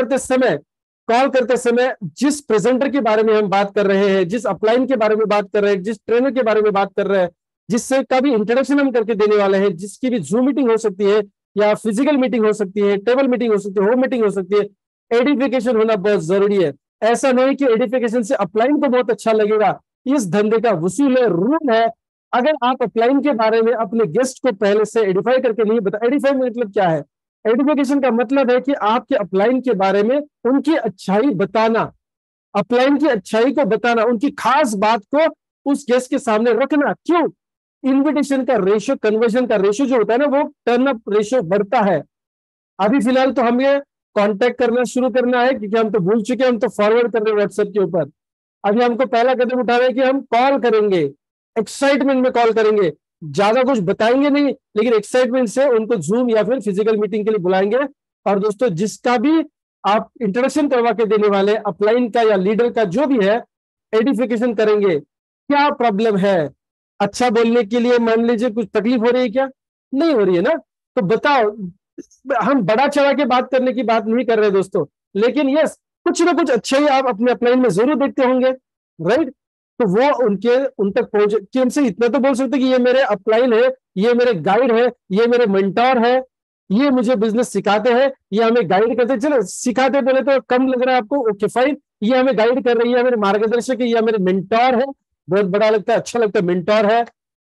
करते समय जिस प्रेजेंटर के बारे में हम बात कर रहे हैं, जिस अपलाइन के बारे में बात कर रहे हैं, जिस ट्रेनर के बारे में बात कर रहे हैं, जिससे का भी इंट्रोडक्शन हम करके देने वाले हैं, जिसकी भी जूम मीटिंग हो सकती है या फिजिकल मीटिंग हो सकती है, टेबल मीटिंग हो सकती है, होम मीटिंग हो सकती है, एडिफिकेशन होना बहुत जरूरी है। ऐसा नहीं कि एडिफिकेशन से अपलाइन को बहुत अच्छा लगेगा, इस धंधे का वसूल है, रूल है। अगर आप अपलाइन के बारे में अपने गेस्ट को पहले से एडिफाई करके नहीं बता, एडिफाई मतलब क्या है, एडिफिकेशन का मतलब है कि आपके अपलाइन के बारे में उनकी अच्छाई बताना, अपलाइन की अच्छाई को बताना, उनकी खास बात को उस गेस्ट के सामने रखना। क्यों? इनविटेशन का रेशियो, कन्वर्जन का रेशियो जो होता है ना, वो टर्न अप रेशियो बढ़ता है। अभी फिलहाल तो हमें कांटेक्ट करना शुरू करना है, क्योंकि हम तो भूल चुके हैं, हम तो फॉरवर्ड कर रहे हैं व्हाट्सएप के ऊपर। अभी हमको पहला कदम उठाना है कि हम कॉल करेंगे, एक्साइटमेंट में कॉल करेंगे, ज्यादा कुछ बताएंगे नहीं, लेकिन एक्साइटमेंट से उनको जूम या फिर फिजिकल मीटिंग के लिए बुलाएंगे। और दोस्तों, जिसका भी आप इंट्रोडक्शन करवा के देने वाले, अपलाइन का या लीडर का जो भी है, एडिफिकेशन करेंगे। क्या प्रॉब्लम है, अच्छा बोलने के लिए मान लीजिए कुछ तकलीफ हो रही है क्या? नहीं हो रही है ना, तो बताओ। हम बड़ा चढ़ा के बात करने की बात नहीं कर रहे दोस्तों, लेकिन यस, कुछ ना कुछ अच्छा ही आप अपने अपलाइन में जरूर देखते होंगे, राइट? तो वो उन तक पहुंच कि उनसे इतना तो बोल सकते कि ये मेरे अपलाइन है, ये मेरे गाइड है, ये मेरे मेंटोर है, ये मुझे बिजनेस सिखाते हैं, ये हमें गाइड करते हैं। चलो, सिखाते बोले तो कम लग रहा है आपको, ओके फाइन, ये हमें गाइड कर रही है, मेरे मार्गदर्शक है, ये मेरे मेंटोर है, बहुत बड़ा लगता है, अच्छा लगता है, मेंटोर है।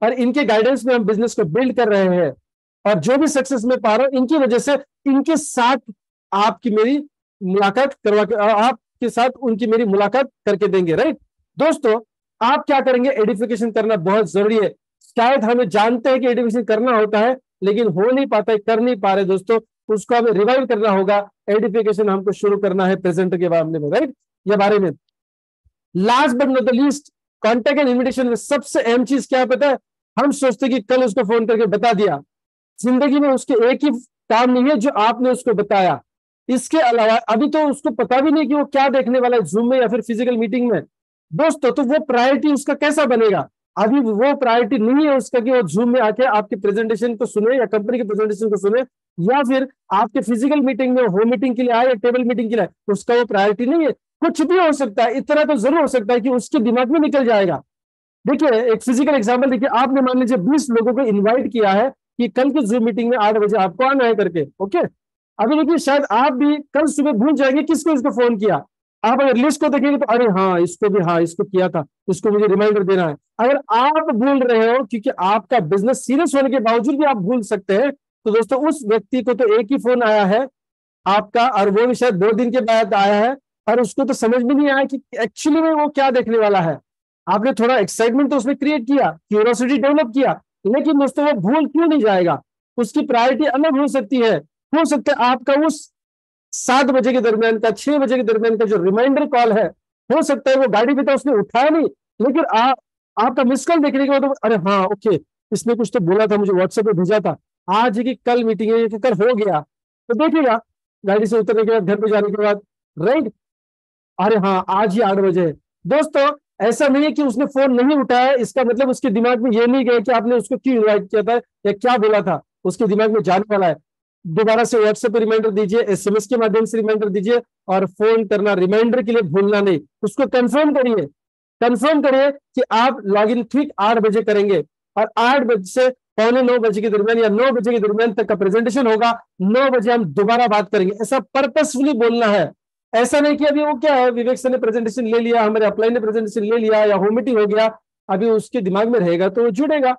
और इनके गाइडेंस में हम बिजनेस को बिल्ड कर रहे हैं, और जो भी सक्सेस में पा रहा हूं इनकी वजह से, इनके साथ आपकी मेरी मुलाकात करवा के, आपके साथ उनकी मेरी मुलाकात करके देंगे, राइट? दोस्तों, आप क्या करेंगे? एडिफिकेशन करना बहुत जरूरी है। शायद हमें जानते हैं कि एडिफिकेशन करना होता है, लेकिन हो नहीं पाता है, कर नहीं पा रहे दोस्तों, उसको हमें रिवाइव करना होगा। एडिफिकेशन हमको शुरू करना है प्रेजेंट के मामले में, राइट? ये बारे में last but not the least, contact and invitation में सबसे अहम चीज क्या है पता है? हम सोचते कि कल उसको फोन करके बता दिया, जिंदगी में उसके एक ही काम नहीं है जो आपने उसको बताया। इसके अलावा अभी तो उसको पता भी नहीं कि वो क्या देखने वाला है जूम में या फिर फिजिकल मीटिंग में दोस्तों, तो वो प्रायोरिटी उसका कैसा बनेगा? अभी वो प्रायोरिटी नहीं है उसका कि वो जूम में आके आपके प्रेजेंटेशन को सुने या कंपनी के प्रेजेंटेशन को सुने, या फिर आपके फिजिकल मीटिंग में होम मीटिंग के लिए आए या टेबल मीटिंग के लिए, उसका वो प्रायोरिटी नहीं है। कुछ भी हो सकता है, इतना तो जरूर हो सकता है कि उसके दिमाग में निकल जाएगा। देखिए, एक फिजिकल एग्जाम्पल देखिए, आपने मान लीजिए 20 लोगों को इन्वाइट किया है कि कल की जूम मीटिंग में 8 बजे आपको आना है करके, ओके? अभी देखिए, शायद आप भी कल सुबह भूल जाएंगे किसको इसको फोन किया। आप अगर लिस्ट को देखेंगे तो अरे हाँ, इसको भी, हाँ इसको किया था, इसको मुझे रिमाइंडर देना है। अगर आप भूल रहे हो, क्योंकि आपका बिजनेस सीरियस होने के बावजूद भी आप भूल सकते हैं, तो दोस्तों उस व्यक्ति को तो एक ही फोन आया है आपका, और वो भी शायद 2 दिन के बाद आया है, और उसको तो समझ में नहीं आया कि एक्चुअली में वो क्या देखने वाला है। आपने थोड़ा एक्साइटमेंट तो उसमें क्रिएट किया, क्यूरियोसिटी डेवलप किया, लेकिन दोस्तों वो भूल क्यों नहीं जाएगा? उसकी प्रायोरिटी अलग हो सकती है। हो सकता है आपका उस 7 बजे के दरमियान का, 6 बजे के दरमियान का जो रिमाइंडर कॉल है, हो सकता है वो गाड़ी भी था उसने उठाया नहीं, लेकिन आपका मिस कॉल देखने के बाद अरे हाँ ओके, इसने कुछ तो बोला था, मुझे व्हाट्सएप पे भेजा था, आज की कल मीटिंग है, कि कल हो गया, तो देखिएगा गाड़ी से उतरने के बाद, घर पे जाने के बाद, राइट? अरे हाँ, आज ही 8 बजे है। दोस्तों, ऐसा नहीं है कि उसने फोन नहीं उठाया, इसका मतलब उसके दिमाग में ये नहीं गया कि आपने उसको क्यों इन्वाइट किया था या क्या बोला था, उसके दिमाग में जाने वाला है। दोबारा से व्हाट्सएप पे रिमाइंडर दीजिए, एसएमएस के माध्यम से रिमाइंडर दीजिए, और फोन करना रिमाइंडर के लिए भूलना नहीं। उसको कंफर्म करिए, कंफर्म करिए कि आप लॉग इन ठीक 8 बजे करेंगे, और 8 बजे से 8:45 के दरमियान या 9 बजे के दरमियान तक का प्रेजेंटेशन होगा। 9 बजे हम दोबारा बात करेंगे, ऐसा पर्पसफुली बोलना है। ऐसा नहीं कि अभी वो क्या है, विवेक सर ने प्रेजेंटेशन ले लिया, हमारे अपलाइन ने प्रेजेंटेशन ले लिया, या होम मीटिंग हो गया, अभी उसके दिमाग में रहेगा तो वो जुड़ेगा,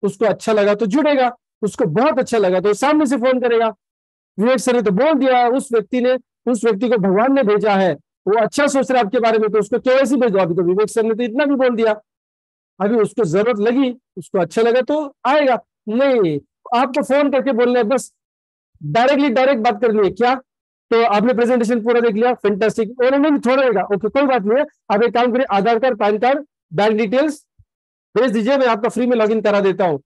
उसको अच्छा लगा तो जुड़ेगा, उसको बहुत अच्छा लगा तो सामने से फोन करेगा। विवेक सर ने तो बोल दिया, उस व्यक्ति को भगवान ने भेजा है, वो अच्छा सोच रहा है आपके बारे में, तो उसको केवैसी भेज दो। अभी तो विवेक सर ने तो इतना भी बोल दिया, अभी उसको जरूरत लगी, उसको अच्छा लगा तो आएगा। नहीं, आपको फोन करके बोलना है, बस डायरेक्ट बात करनी है। क्या? तो आपने प्रेजेंटेशन पूरा देख लिया, फैंटास्टिक, और नहीं थोड़ा रहेगा, ओके कोई बात नहीं है। अब एक काम करिए, Aadhaar card, PAN card, bank details भेज दीजिए, मैं आपका फ्री में लॉगिन करा देता हूँ।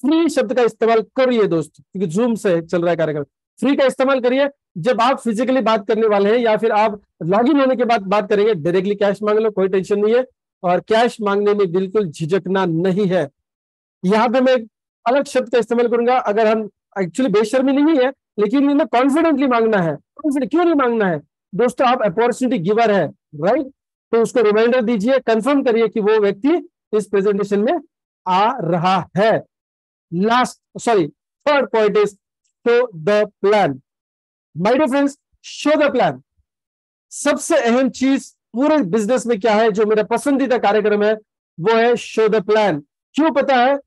फ्री शब्द का इस्तेमाल करिए दोस्त, क्योंकि जूम से चल रहा है कार्यक्रम। फ्री का इस्तेमाल करिए जब आप फिजिकली बात करने वाले हैं, या फिर आप लॉगिन होने के बाद बात करेंगे। डायरेक्टली कैश मांग लो, कोई टेंशन नहीं है, और कैश मांगने में बिल्कुल झिझकना नहीं है। यहाँ पे मैं एक अलग शब्द का इस्तेमाल करूंगा, अगर हम एक्चुअली बेशर्मी नहीं है, लेकिन इन्हें कॉन्फिडेंटली मांगना है। क्यों नहीं मांगना है दोस्तों? आप अपॉर्चुनिटी गिवर है, राइट? तो उसको रिमाइंडर दीजिए, कंफर्म करिए कि वो व्यक्ति इस प्रेजेंटेशन में आ रहा है। Third point is show the plan. My dear friends, show the plan सबसे अहम चीज पूरे बिजनेस में क्या है, जो मेरा पसंदीदा कार्यक्रम है, वो है शो द प्लान। क्यों पता है?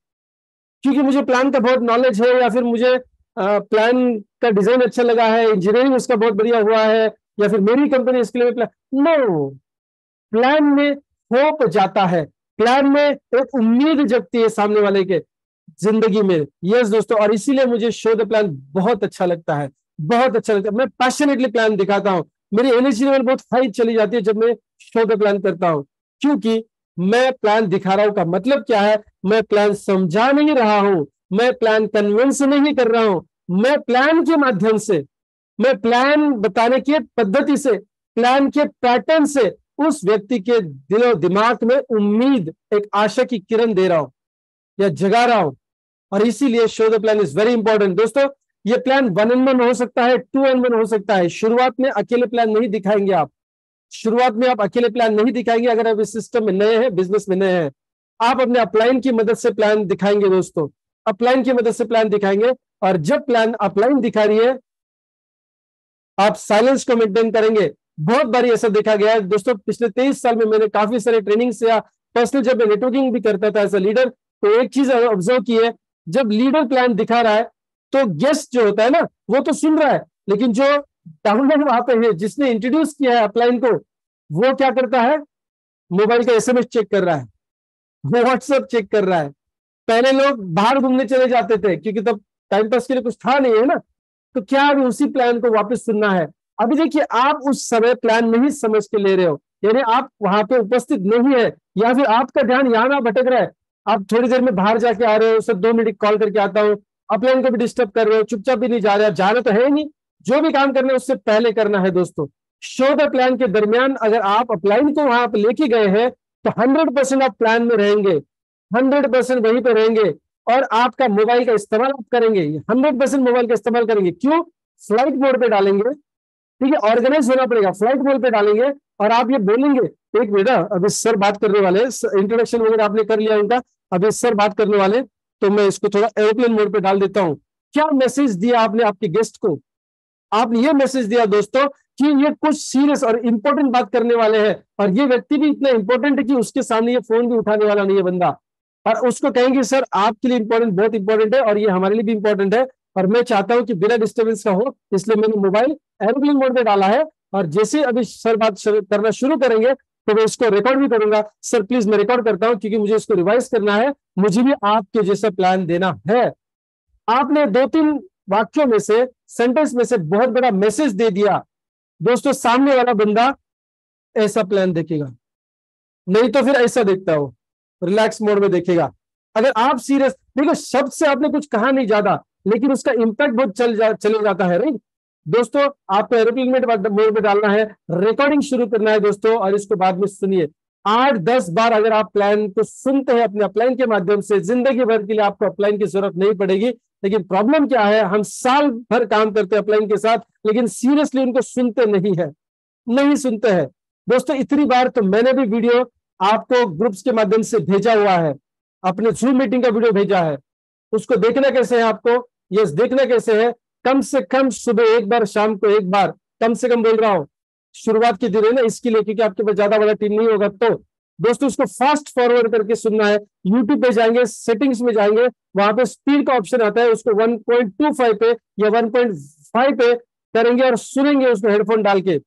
क्योंकि मुझे प्लान का बहुत नॉलेज है, या फिर मुझे प्लान का डिजाइन अच्छा लगा है, इंजीनियरिंग उसका बहुत बढ़िया हुआ है, या फिर मेरी कंपनी इसके लिए प्लान। नो, प्लान में होप जाता है, प्लान में एक उम्मीद जगती है सामने वाले के। जिंदगी में। यस दोस्तों, और इसीलिए मुझे शो द प्लान बहुत अच्छा लगता है, बहुत अच्छा लगता है। मैं पैशनेटली प्लान दिखाता हूँ, मेरी एनर्जी लेवल बहुत हाई चली जाती है जब मैं शो द प्लान करता हूँ, क्योंकि मैं प्लान दिखा रहा हूं का मतलब क्या है, मैं प्लान समझा नहीं रहा हूं, मैं प्लान कन्विंस नहीं कर रहा हूं, मैं प्लान के माध्यम से, मैं प्लान बताने की पद्धति से, प्लान के पैटर्न से उस व्यक्ति के दिलो दिमाग में उम्मीद, एक आशा की किरण दे रहा हूं या जगा रहा हूं। और इसीलिए show the plan is very important दोस्तों। ये प्लान 1-on-1 हो सकता है, 2-on-1 हो सकता है। शुरुआत में अकेले प्लान नहीं दिखाएंगे आप, शुरुआत में आप अकेले प्लान नहीं दिखाएंगे। अगर आप इस सिस्टम में नए हैं, बिजनेस में नए हैं, आप अपने अपलाइन की मदद से प्लान दिखाएंगे दोस्तों, अपलाइन की मदद से प्लान दिखाएंगे। और जब प्लान अपलाइन दिखा रही है, आप साइलेंस को मेंटेन करेंगे। बहुत बार ऐसा देखा गया है दोस्तों, पिछले 23 साल में मैंने काफी सारे ट्रेनिंग्स या पर्सनल जब मैं नेटवर्किंग भी करता था एज अ लीडर, तो एक चीज ऑब्जर्व की है, जब लीडर प्लान दिखा रहा है तो गेस्ट जो होता है ना, वो तो सुन रहा है, लेकिन जो डाउनलाइन वहां पे है, जिसने इंट्रोड्यूस किया है अपलाइन को, वो क्या करता है, मोबाइल का एसएमएस चेक कर रहा है, वो व्हाट्सएप चेक कर रहा है। पहले लोग बाहर घूमने चले जाते थे क्योंकि तब टाइम पास के लिए कुछ था नहीं है ना, तो क्या अभी उसी प्लान को वापस सुनना है? अभी देखिए, आप उस समय प्लान नहीं समझ के ले रहे हो, यानी आप वहां पे उपस्थित नहीं है, या फिर आपका ध्यान यहाँ ना भटक रहा है। आप थोड़ी देर में बाहर जाके आ रहे हो, सर 2 मिनट कॉल करके आता हूँ, अपलाइन को भी डिस्टर्ब कर रहे हो, चुपचाप भी नहीं जा रहे हो, जाना तो है ही नहीं। जो भी काम करना है उससे पहले करना है दोस्तों। शो द प्लान के दरमियान अगर आप अपलाइन को वहां पर लेके गए हैं, तो 100% आप प्लान में रहेंगे, 100% वहीं पे रहेंगे। और आपका मोबाइल का इस्तेमाल आप करेंगे, 100% मोबाइल का इस्तेमाल करेंगे। क्यों? फ्लाइट मोड पे डालेंगे, ठीक है, ऑर्गेनाइज होना पड़ेगा, फ्लाइट मोड पे डालेंगे। और आप ये बोलेंगे, एक मिनट, अभी सर बात करने वाले, इंट्रोडक्शन वगैरह आपने कर लिया उनका, अभी सर बात करने वाले, तो मैं इसको थोड़ा एरोप्लेन मोड पे डाल देता हूं। क्या मैसेज दिया आपने आपके गेस्ट को? आपने ये मैसेज दिया दोस्तों कि ये कुछ सीरियस और इंपॉर्टेंट बात करने वाले हैं, और ये व्यक्ति भी इतना इंपॉर्टेंट है कि उसके सामने ये फोन भी उठाने वाला नहीं है बंदा, और उसको कहेंगे सर आपके लिए इंपॉर्टेंट, बहुत इंपॉर्टेंट है, और ये हमारे लिए भी इंपॉर्टेंट है, और मैं चाहता हूं कि बिना डिस्टर्बेंस का हो, इसलिए मैंने मोबाइल एरोप्लेन मोड में डाला है। और जैसे अभी सर बात करना शुरू करेंगे तो मैं इसको रिकॉर्ड भी करूंगा। सर प्लीज मैं रिकॉर्ड करता हूं, क्योंकि मुझे इसको रिवाइज करना है, मुझे भी आपके जैसा प्लान देना है। आपने 2-3 वाक्यों में से, सेंटेंस में से बहुत बड़ा मैसेज दे दिया दोस्तों, सामने वाला बंदा ऐसा प्लान देखेगा, नहीं तो फिर ऐसा देखता हो, रिलैक्स मोड में देखेगा। अगर आप सीरियस, देखो शब्द से आपने कुछ कहा नहीं ज्यादा, लेकिन उसका इंपैक्ट बहुत चले जाता है, राइट दोस्तों। आपको एरोप्लेन मोड में डालना है, रिकॉर्डिंग शुरू करना है दोस्तों, और इसको बाद में सुनिए। 8-10 बार अगर आप प्लान को सुनते हैं अपने अपलाइन के माध्यम से, जिंदगी भर के लिए आपको अपलाइन की जरूरत नहीं पड़ेगी। लेकिन प्रॉब्लम क्या है, हम साल भर काम करते हैं अपलाइन के साथ, लेकिन सीरियसली उनको सुनते नहीं है, नहीं सुनते हैं दोस्तों। इतनी बार तो मैंने भी वीडियो आपको ग्रुप्स के माध्यम से भेजा हुआ है, अपने जूम मीटिंग का वीडियो भेजा है, उसको देखना कैसे है आपको? यस, देखना कैसे है, कम से कम सुबह एक बार, शाम को एक बार, कम से कम बोल रहा हूं, शुरुआत की दिन है ना इसके लिए, क्योंकि आपके पास ज्यादा बड़ा टीम नहीं होगा। तो दोस्तों उसको फास्ट फॉरवर्ड करके सुनना है। यूट्यूब पे जाएंगे, सेटिंग्स में जाएंगे, वहां पे स्पीड का ऑप्शन आता है, उसको 1.25 पे या 1.5 पे करेंगे और सुनेंगे उसको हेडफोन डाल के।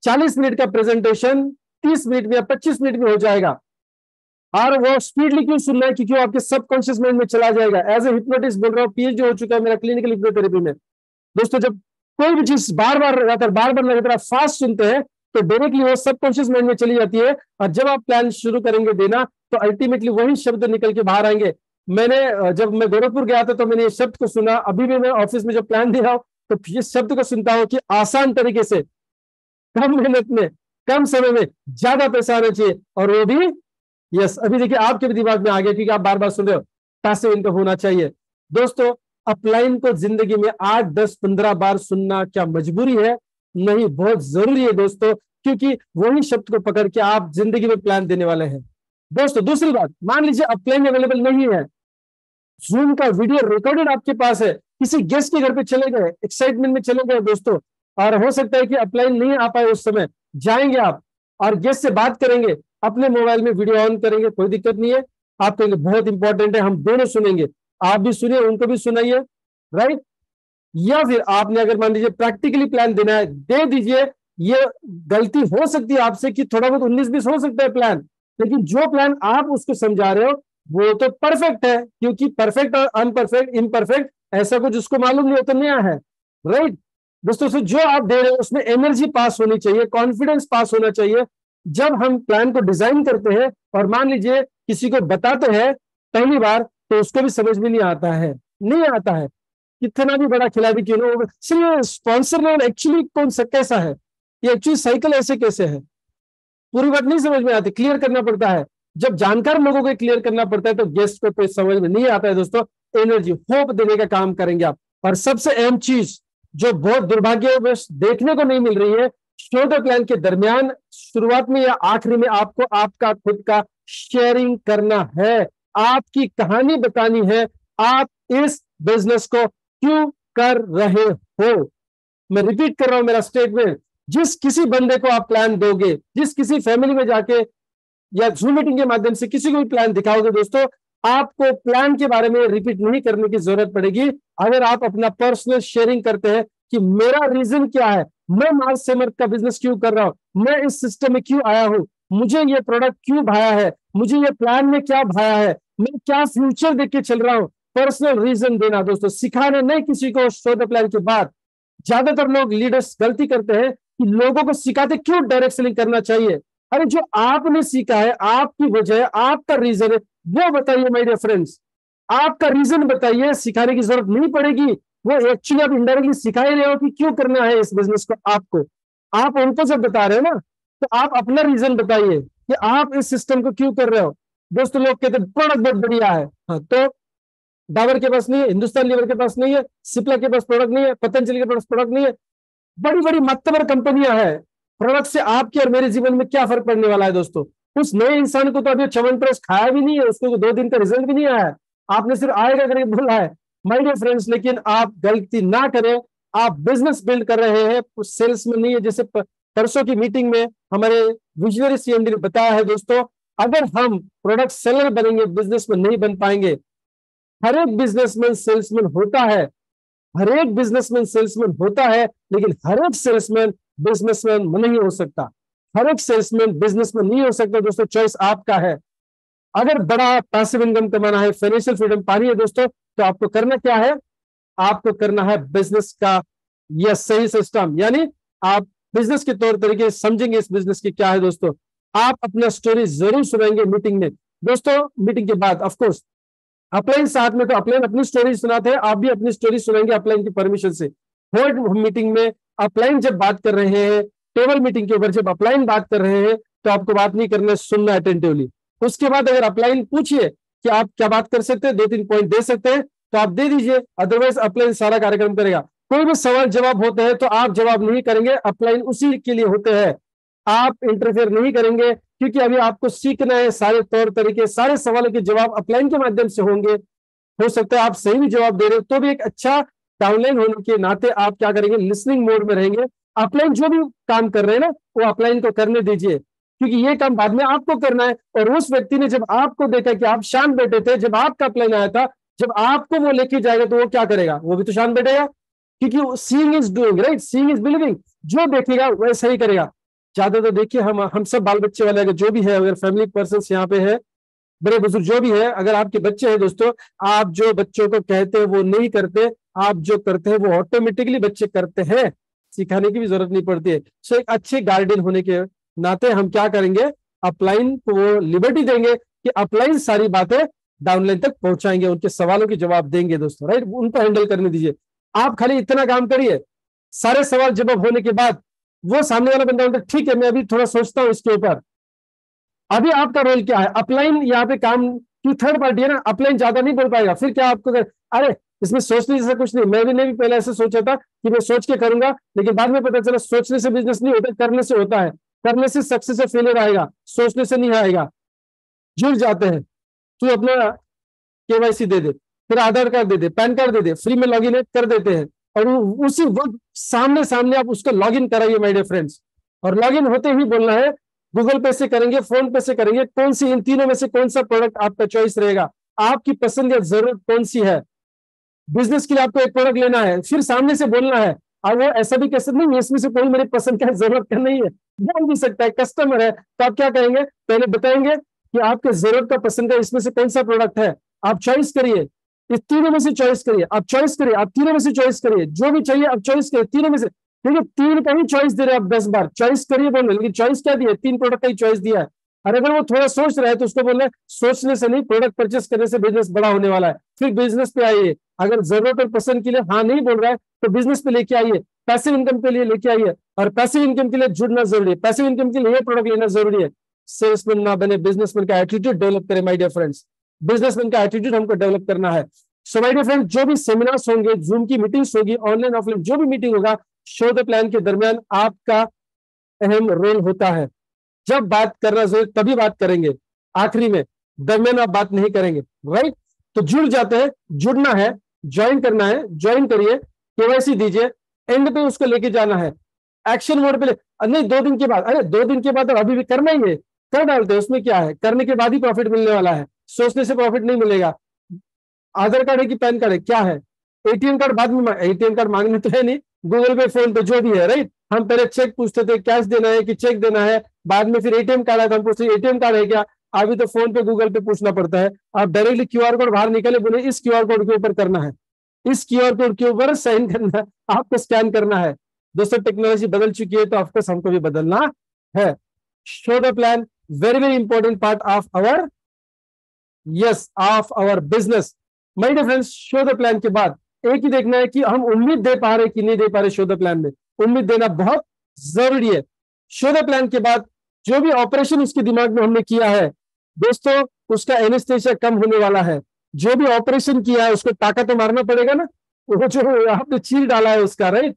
40 मिनट का प्रेजेंटेशन 30 मिनट में या 25 मिनट में हो जाएगा। और वो स्पीडली क्यों सुनना है? क्योंकि वो आपके सबकॉन्शियस माइंड में चला जाएगा। एज ए हिप्नोटिस्ट बोल रहा हूँ, पीएचडी हो चुका है मेरा क्लिनिकल हिप्नोथेरेपी में दोस्तों। जब कोई भी चीज बार बार लगातार फास्ट सुनते हैं, तो डायरेक्टली वो सबकॉन्शियस माइंड में चली जाती है, और जब आप प्लान शुरू करेंगे देना, तो अल्टीमेटली वही शब्द निकल के बाहर आएंगे। मैंने जब मैं गोरखपुर गया था, तो मैंने ये शब्द को सुना। अभी भी मैं ऑफिस में जब प्लान दे रहा हूँ, तो इस शब्द को सुनता हूँ कि आसान तरीके से, कम मेहनत में, कम समय में ज्यादा पैसा आना चाहिए, और वो भी यस। अभी देखिए आपके भी दिमाग में आ गया, क्योंकि आप बार बार सुन रहे हो, पैसिव इनकम होना चाहिए दोस्तों। अपलाइन को जिंदगी में 8, 10, 15 बार सुनना क्या मजबूरी है? नहीं, बहुत जरूरी है दोस्तों, क्योंकि वही शब्द को पकड़ के आप जिंदगी में प्लान देने वाले हैं दोस्तों। दूसरी बात, मान लीजिए अपलाइन अवेलेबल नहीं है, जूम का वीडियो रिकॉर्डेड आपके पास है, किसी गेस्ट के घर पे चले गए, एक्साइटमेंट में चले गए दोस्तों, और हो सकता है कि अपलाइन नहीं आ पाए उस समय, जाएंगे आप और गेस्ट से बात करेंगे, अपने मोबाइल में वीडियो ऑन करेंगे, कोई दिक्कत नहीं है। आप कहेंगे बहुत इंपॉर्टेंट है, हम दोनों सुनेंगे, आप भी सुनिए, उनको भी सुनाइए, राइट। या फिर आपने अगर मान लीजिए प्रैक्टिकली प्लान देना है, दे दीजिए। ये गलती हो सकती है आपसे कि थोड़ा बहुत 19-20 हो सकता है प्लान, लेकिन जो प्लान आप उसको समझा रहे हो, वो तो परफेक्ट है, क्योंकि परफेक्ट और अनपरफेक्ट, इम्परफेक्ट, ऐसा कुछ उसको मालूम नहीं होता, नया है, राइट दोस्तों। so जो आप दे रहे हो उसमें एनर्जी पास होनी चाहिए, कॉन्फिडेंस पास होना चाहिए। जब हम प्लान को डिजाइन करते हैं और मान लीजिए किसी को बताते हैं पहली बार, तो उसको भी समझ में नहीं आता है, नहीं आता है, कितना भी बड़ा खिलाड़ी क्यों ना हो, सिर्फ स्पॉन्सर ने एक्चुअली कौन सा कैसा है, ये एक्चुअली साइकिल ऐसे कैसे है, पूरी बात नहीं समझ में आती, क्लियर करना पड़ता है। जब जानकार लोगों को क्लियर करना पड़ता है तो गेस्ट को समझ में नहीं आता है दोस्तों। एनर्जी, होप देने का काम करेंगे आप। और सबसे अहम चीज जो बहुत दुर्भाग्यवश देखने को नहीं मिल रही है, शो द प्लान के दरमियान, शुरुआत में या आखिरी में आपको आपका खुद का शेयरिंग करना है, आपकी कहानी बतानी है, आप इस बिजनेस को क्यों कर रहे हो। मैं रिपीट कर रहा हूं मेरा स्टेटमेंट, जिस किसी बंदे को आप प्लान दोगे, जिस किसी फैमिली में जाके या जूम मीटिंग के माध्यम से किसी को भी प्लान दिखाओगे दोस्तों, आपको प्लान के बारे में रिपीट नहीं करने की जरूरत पड़ेगी। अगर आप अपना पर्सनल शेयरिंग करते हैं कि मेरा रीजन क्या है, मैं मार्स सेमर्थ का बिजनेस क्यों कर रहा हूं, मैं इस सिस्टम में क्यों आया हूं, मुझे ये प्रोडक्ट क्यों भाया है, मुझे ये प्लान में क्या भाया है, मैं क्या फ्यूचर देख के चल रहा हूं, पर्सनल रीजन देना दोस्तों, सिखाना नहीं किसी को शो द प्लान के बाद। ज्यादातर लोग लीडर्स गलती करते हैं कि लोगों को सिखाते क्यों डायरेक्ट सेलिंग करना चाहिए। अरे जो आपने सीखा है, आपकी वजह, आपका रीजन है, वो बताइए माय डियर फ्रेंड्स, आपका रीजन बताइए, सिखाने की जरूरत नहीं पड़ेगी। वो एक्चुअली आप इनडायरेक्टली सिखा ही रहे हो कि क्यों करना है इस बिजनेस को आपको, आप उनको जब बता रहे हो ना, तो आप अपना रीजन बताइए कि आप इस सिस्टम को क्यों कर रहे हो। दोस्तों लोग कहते हैं प्रोडक्ट बहुत बढ़िया है, हाँ तो डाबर के पास नहीं है, हिंदुस्तान लीवर के पास नहीं है, सिप्ला के पास प्रोडक्ट नहीं है, पतंजलि के पास प्रोडक्ट नहीं है, बड़ी बड़ी मातबर कंपनियां हैं, प्रोडक्ट से आपके और मेरे जीवन में क्या फर्क पड़ने वाला है दोस्तों। उस नए इंसान को तो अभी च्यवनप्राश खाया भी नहीं है, उसको 2 दिन का रिजल्ट भी नहीं आया है, आपने सिर्फ आएगा करके बोला है माय डियर फ्रेंड्स। लेकिन आप गलती ना करें, आप बिजनेस बिल्ड कर रहे हैं, सेल्समैन नहीं है। जैसे परसों की मीटिंग में हमारे विजनरी सीएमडी ने बताया है दोस्तों, अगर हम प्रोडक्ट सेलर बनेंगे, बिजनेस में नहीं बन पाएंगे। हर एक बिजनेसमैन सेल्समैन होता है, हर एक बिजनेसमैन सेल्समैन होता है, लेकिन हर एक सेल्समैन बिजनेसमैन नहीं हो सकता, हर एक सेल्समैन बिजनेसमैन नहीं हो सकता दोस्तों, चॉइस आपका है। अगर बड़ा पैसिव इनकम कमाना है, फाइनेंशियल फ्रीडम पानी है दोस्तों, तो आपको करना क्या है, आपको करना है बिजनेस का यह सही सिस्टम, यानी आप बिजनेस के तौर तरीके समझेंगे इस बिजनेस की क्या है दोस्तों। आप अपना स्टोरी जरूर सुनाएंगे मीटिंग में दोस्तों, मीटिंग के बाद ऑफकोर्स अपलाइन साथ में, तो अपलाइन अपनी स्टोरी सुनाते हैं, आप भी अपनी स्टोरी सुनाएंगे अपलाइन की परमिशन से। थर्ड मीटिंग में अपलाइन जब बात कर रहे हैं, टेबल मीटिंग के ऊपर जब अपलाइन बात कर रहे हैं, तो आपको बात नहीं करना है, सुनना अटेंटिवली। उसके बाद अगर अपलाइन पूछिए कि आप क्या बात कर सकते हैं, 2-3 पॉइंट दे सकते हैं तो आप दे दीजिए, अदरवाइज अपलाइन सारा कार्यक्रम करेगा। कोई भी सवाल जवाब होते हैं तो आप जवाब नहीं करेंगे, अपलाइन उसी के लिए होते हैं, आप इंटरफेयर नहीं करेंगे, क्योंकि अभी आपको सीखना है सारे तौर तरीके, सारे सवालों के जवाब अपलाइन के माध्यम से होंगे। हो सकता है आप सही भी जवाब दे रहे हो, तो भी एक अच्छा डाउनलाइन होने के नाते आप क्या करेंगे, लिसनिंग मोड में रहेंगे। अपलाइन जो भी काम कर रहे हैं ना, वो अपलाइन को करने दीजिए, क्योंकि ये काम बाद में आपको करना है। और उस व्यक्ति ने जब आपको देखा कि आप शांत बैठे थे, जब आपका अपलाइन आया था, जब आपको वो लेके जाएगा तो वो क्या करेगा, वो भी तो शांत बैठेगा, क्योंकि seeing is doing, right, seeing is believing, जो देखेगा वैसा ही करेगा। ज्यादा तो देखिए हम सब बाल बच्चे वाले, अगर जो भी है, अगर फैमिली पर्सन यहाँ पे है, बड़े बुजुर्ग जो भी है, अगर आपके बच्चे हैं दोस्तों, आप जो बच्चों को कहते हैं वो नहीं करते, आप जो करते हैं वो ऑटोमेटिकली बच्चे करते हैं, सिखाने की भी जरूरत नहीं पड़ती है। सो एक अच्छे गार्डियन होने के नाते हम क्या करेंगे, अपलाइन को वो लिबर्टी देंगे कि अपलाइन सारी बातें डाउनलाइन तक पहुंचाएंगे, उनके सवालों के जवाब देंगे दोस्तों, राइट, उनको हैंडल करने दीजिए। आप खाली इतना काम करिए, सारे सवाल जवाब होने के बाद वो सामने वाला बंदा बोलता ठीक है मैं अभी थोड़ा सोचता हूं इसके ऊपर। अभी आपका रोल क्या है, अपलाइन यहाँ पे काम की थर्ड पार्टी है ना, अपलाइन ज्यादा नहीं बोल पाएगा, फिर क्या आपको अरे इसमें सोचने जैसा कुछ नहीं, मैंने भी पहले ऐसे सोचा था कि मैं सोच के करूंगा, लेकिन बाद में पता चला सोचने से बिजनेस नहीं होता, करने से होता है, करने से सक्सेस या फेलियर आएगा, सोचने से नहीं आएगा। जुड़ जाते हैं, तू अपना केवाईसी दे दे, फिर आधार कार्ड दे दे, पैन कार्ड दे दे, फ्री में लॉगिन कर देते हैं, और उसी वक्त सामने सामने आप उसको लॉगिन कराइए माय डियर फ्रेंड्स। और लॉगिन होते ही बोलना है गूगल पे से करेंगे, फोन पे से करेंगे, कौन सी इन तीनों में से कौन सा प्रोडक्ट आपका चॉइस रहेगा, आपकी पसंद या जरूरत कौन सी है। बिजनेस के लिए आपको एक प्रोडक्ट लेना है, फिर सामने से बोलना है, और वो ऐसा भी कह सकते नहीं इसमें से कोई मेरी पसंद का जरूरत का नहीं है, बोल भी सकता है, कस्टमर है, तो आप क्या करेंगे, पहले बताएंगे कि आपके जरूरत का पसंद का इसमें से कौन सा प्रोडक्ट है, आप चॉइस करिए, इस तीनों में से चॉइस करिए, आप चॉइस करिए, आप तीनों में से चॉइस करिए, जो भी चाहिए आप चॉइस करिए तीनों में से। देखिए तीन का ही चॉइस दे रहे हैं आप 10 बार, चॉइस करिए बोल रहे, लेकिन चॉइस क्या दिया, 3 प्रोडक्ट का ही चॉइस दिया है। और अगर वो थोड़ा सोच रहा है तो उसको बोल रहे हैं सोचने से नहीं, प्रोडक्ट परचेस करने से बिजनेस बड़ा होने वाला है, फिर बिजनेस पे आइए। अगर जरूरत और पसंद के लिए हाँ नहीं बोल रहा है तो बिजनेस पे लेके आइए, पैसिव इनकम के लिए लेके आइए, और पैसिव इनकम के लिए जुड़ना जरूरी है, पैसिव इनकम के लिए ये प्रोडक्ट लेना जरूरी है। सेल्समैन ना बने, बिजनेसमैन का एटीट्यूड डेवलप करें माय डियर फ्रेंड्स, बिजनेसमैन का एटीट्यूड हमको डेवलप करना है। सो माय डियर फ्रेंड, जो भी सेमिनार्स होंगे, जूम की मीटिंग्स होगी, ऑनलाइन ऑफलाइन जो भी मीटिंग होगा, शो द प्लान के दरमियान आपका अहम रोल होता है। जब बात करना जरूरी तभी बात करेंगे, आखिरी में दरमियान आप बात नहीं करेंगे, राइट। तो जुड़ जाते हैं, जुड़ना है, ज्वाइन करना है, ज्वाइन करिए, केवाईसी दीजिए, एंड पे उसको लेके जाना है, एक्शन मोड पे नहीं 2 दिन के बाद, अरे 2 दिन के बाद अभी भी करना ही है, कर डालते हैं, उसमें क्या है, करने के बाद ही प्रॉफिट मिलने वाला है, सोचने से प्रॉफिट नहीं मिलेगा। आधार कार्ड है कि पैन कार्ड है, क्या है, एटीएम कार्ड बाद में, एटीएम कार्ड मांगने तो है नहीं, गूगल पे फोन पे जो भी है, राइट। हम पहले चेक पूछते थे कैश देना है कि चेक देना है, बाद में फिर एटीएम कार्ड है तो हम पूछते एटीएम कार्ड है क्या, अभी तो फोन पे गूगल पे पूछना पड़ता है। आप डायरेक्टली क्यूआर कोड बाहर निकले, बोले इस क्यूआर कोड के ऊपर करना है, इस क्यूआर कोड के ऊपर साइन करना है, आपको स्कैन करना है। दोस्तों टेक्नोलॉजी बदल चुकी है तो ऑफकोर्स हमको भी बदलना है। Show the plan, very very important part of our, yes, of our business. My dear friends, show the plan के बाद एक ही देखना है कि हम उम्मीद दे पा रहे कि नहीं दे पा रहे। शो द प्लान में उम्मीद देना बहुत जरूरी है। शो द प्लान के बाद जो भी ऑपरेशन उसके दिमाग में हमने किया है दोस्तों, उसका एनेस्थेसिया कम होने वाला है। जो भी ऑपरेशन किया है उसको टाका तो मारना पड़ेगा ना, वो जो आपने चीर डाला है उसका, राइट।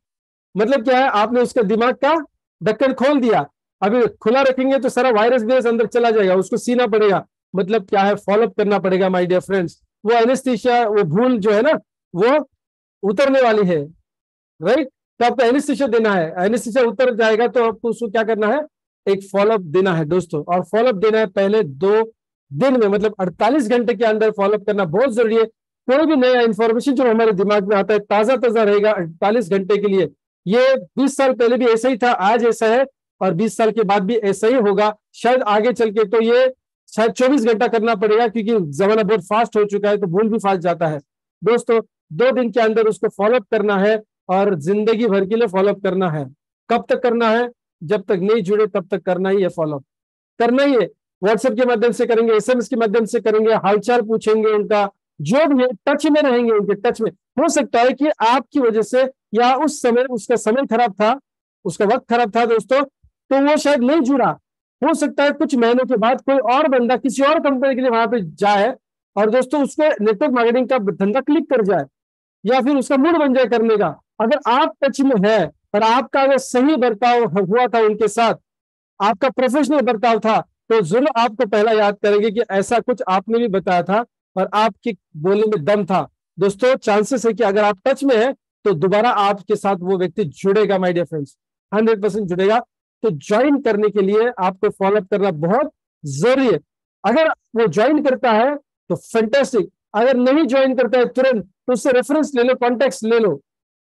मतलब क्या है, आपने उसका दिमाग का ढक्कन खोल दिया, अभी खुला रखेंगे तो सारा वायरस भी अंदर चला जाएगा, उसको सीना पड़ेगा। मतलब क्या है, फॉलोअप करना पड़ेगा माय डियर फ्रेंड्स। वो एनेस्थेसिया, वो भूल जो है ना, वो उतरने वाली है, राइट। तो आपको एनेस्थेसिया देना है, एनेस्थेसिया उतर जाएगा तो आपको उसको क्या करना है, एक फॉलोअप देना है दोस्तों। और फॉलोअप देना है पहले 2 दिन में, मतलब 48 घंटे के अंदर फॉलोअप करना बहुत जरूरी है। कोई भी नया इंफॉर्मेशन जो हमारे दिमाग में आता है ताजा ताजा रहेगा 48 घंटे के लिए। ये 20 साल पहले भी ऐसा ही था, आज ऐसा है, और 20 साल के बाद भी ऐसा ही होगा, शायद आगे चल के तो ये शायद 24 घंटा करना पड़ेगा, क्योंकि जमाना बहुत फास्ट हो चुका है तो भूल भी फास्ट जाता है। दोस्तों 2 दिन के अंदर उसको फॉलोअप करना है और जिंदगी भर के लिए फॉलोअप करना है। कब तक करना है, जब तक नहीं जुड़े तब तक करना ही है, फॉलोअप करना ही है। व्हाट्सएप के माध्यम से करेंगे, एसएमएस के माध्यम से करेंगे, हालचाल पूछेंगे उनका, जो भी है टच में रहेंगे उनके, टच में। हो सकता है कि आपकी वजह से या उस समय उसका समय खराब था, उसका वक्त खराब था दोस्तों, तो वो शायद नहीं जुड़ा। हो सकता है कुछ महीनों के बाद कोई और बंदा किसी और कंपनी के लिए वहां पे जाए और दोस्तों उसको नेटवर्क मार्केटिंग का धंधा क्लिक कर जाए, या फिर उसका मूड बन जाए करने का। अगर आप टच में है और आपका अगर सही बर्ताव हुआ था उनके साथ, आपका प्रोफेशनल बर्ताव था, तो जरूर आपको पहला याद करेंगे कि ऐसा कुछ आपने भी बताया था और आपके बोलने में दम था। दोस्तों चांसेस है कि अगर आप टच में है तो दोबारा आपके साथ वो व्यक्ति जुड़ेगा माय डियर फ्रेंड्स, 100% जुड़ेगा। तो ज्वाइन करने के लिए आपको फॉलोअप करना बहुत जरूरी है। अगर वो ज्वाइन करता है तो फैंटास्टिक, अगर नहीं ज्वाइन करता है तुरंत तो उससे रेफरेंस ले लो, कॉन्टेक्ट ले लो।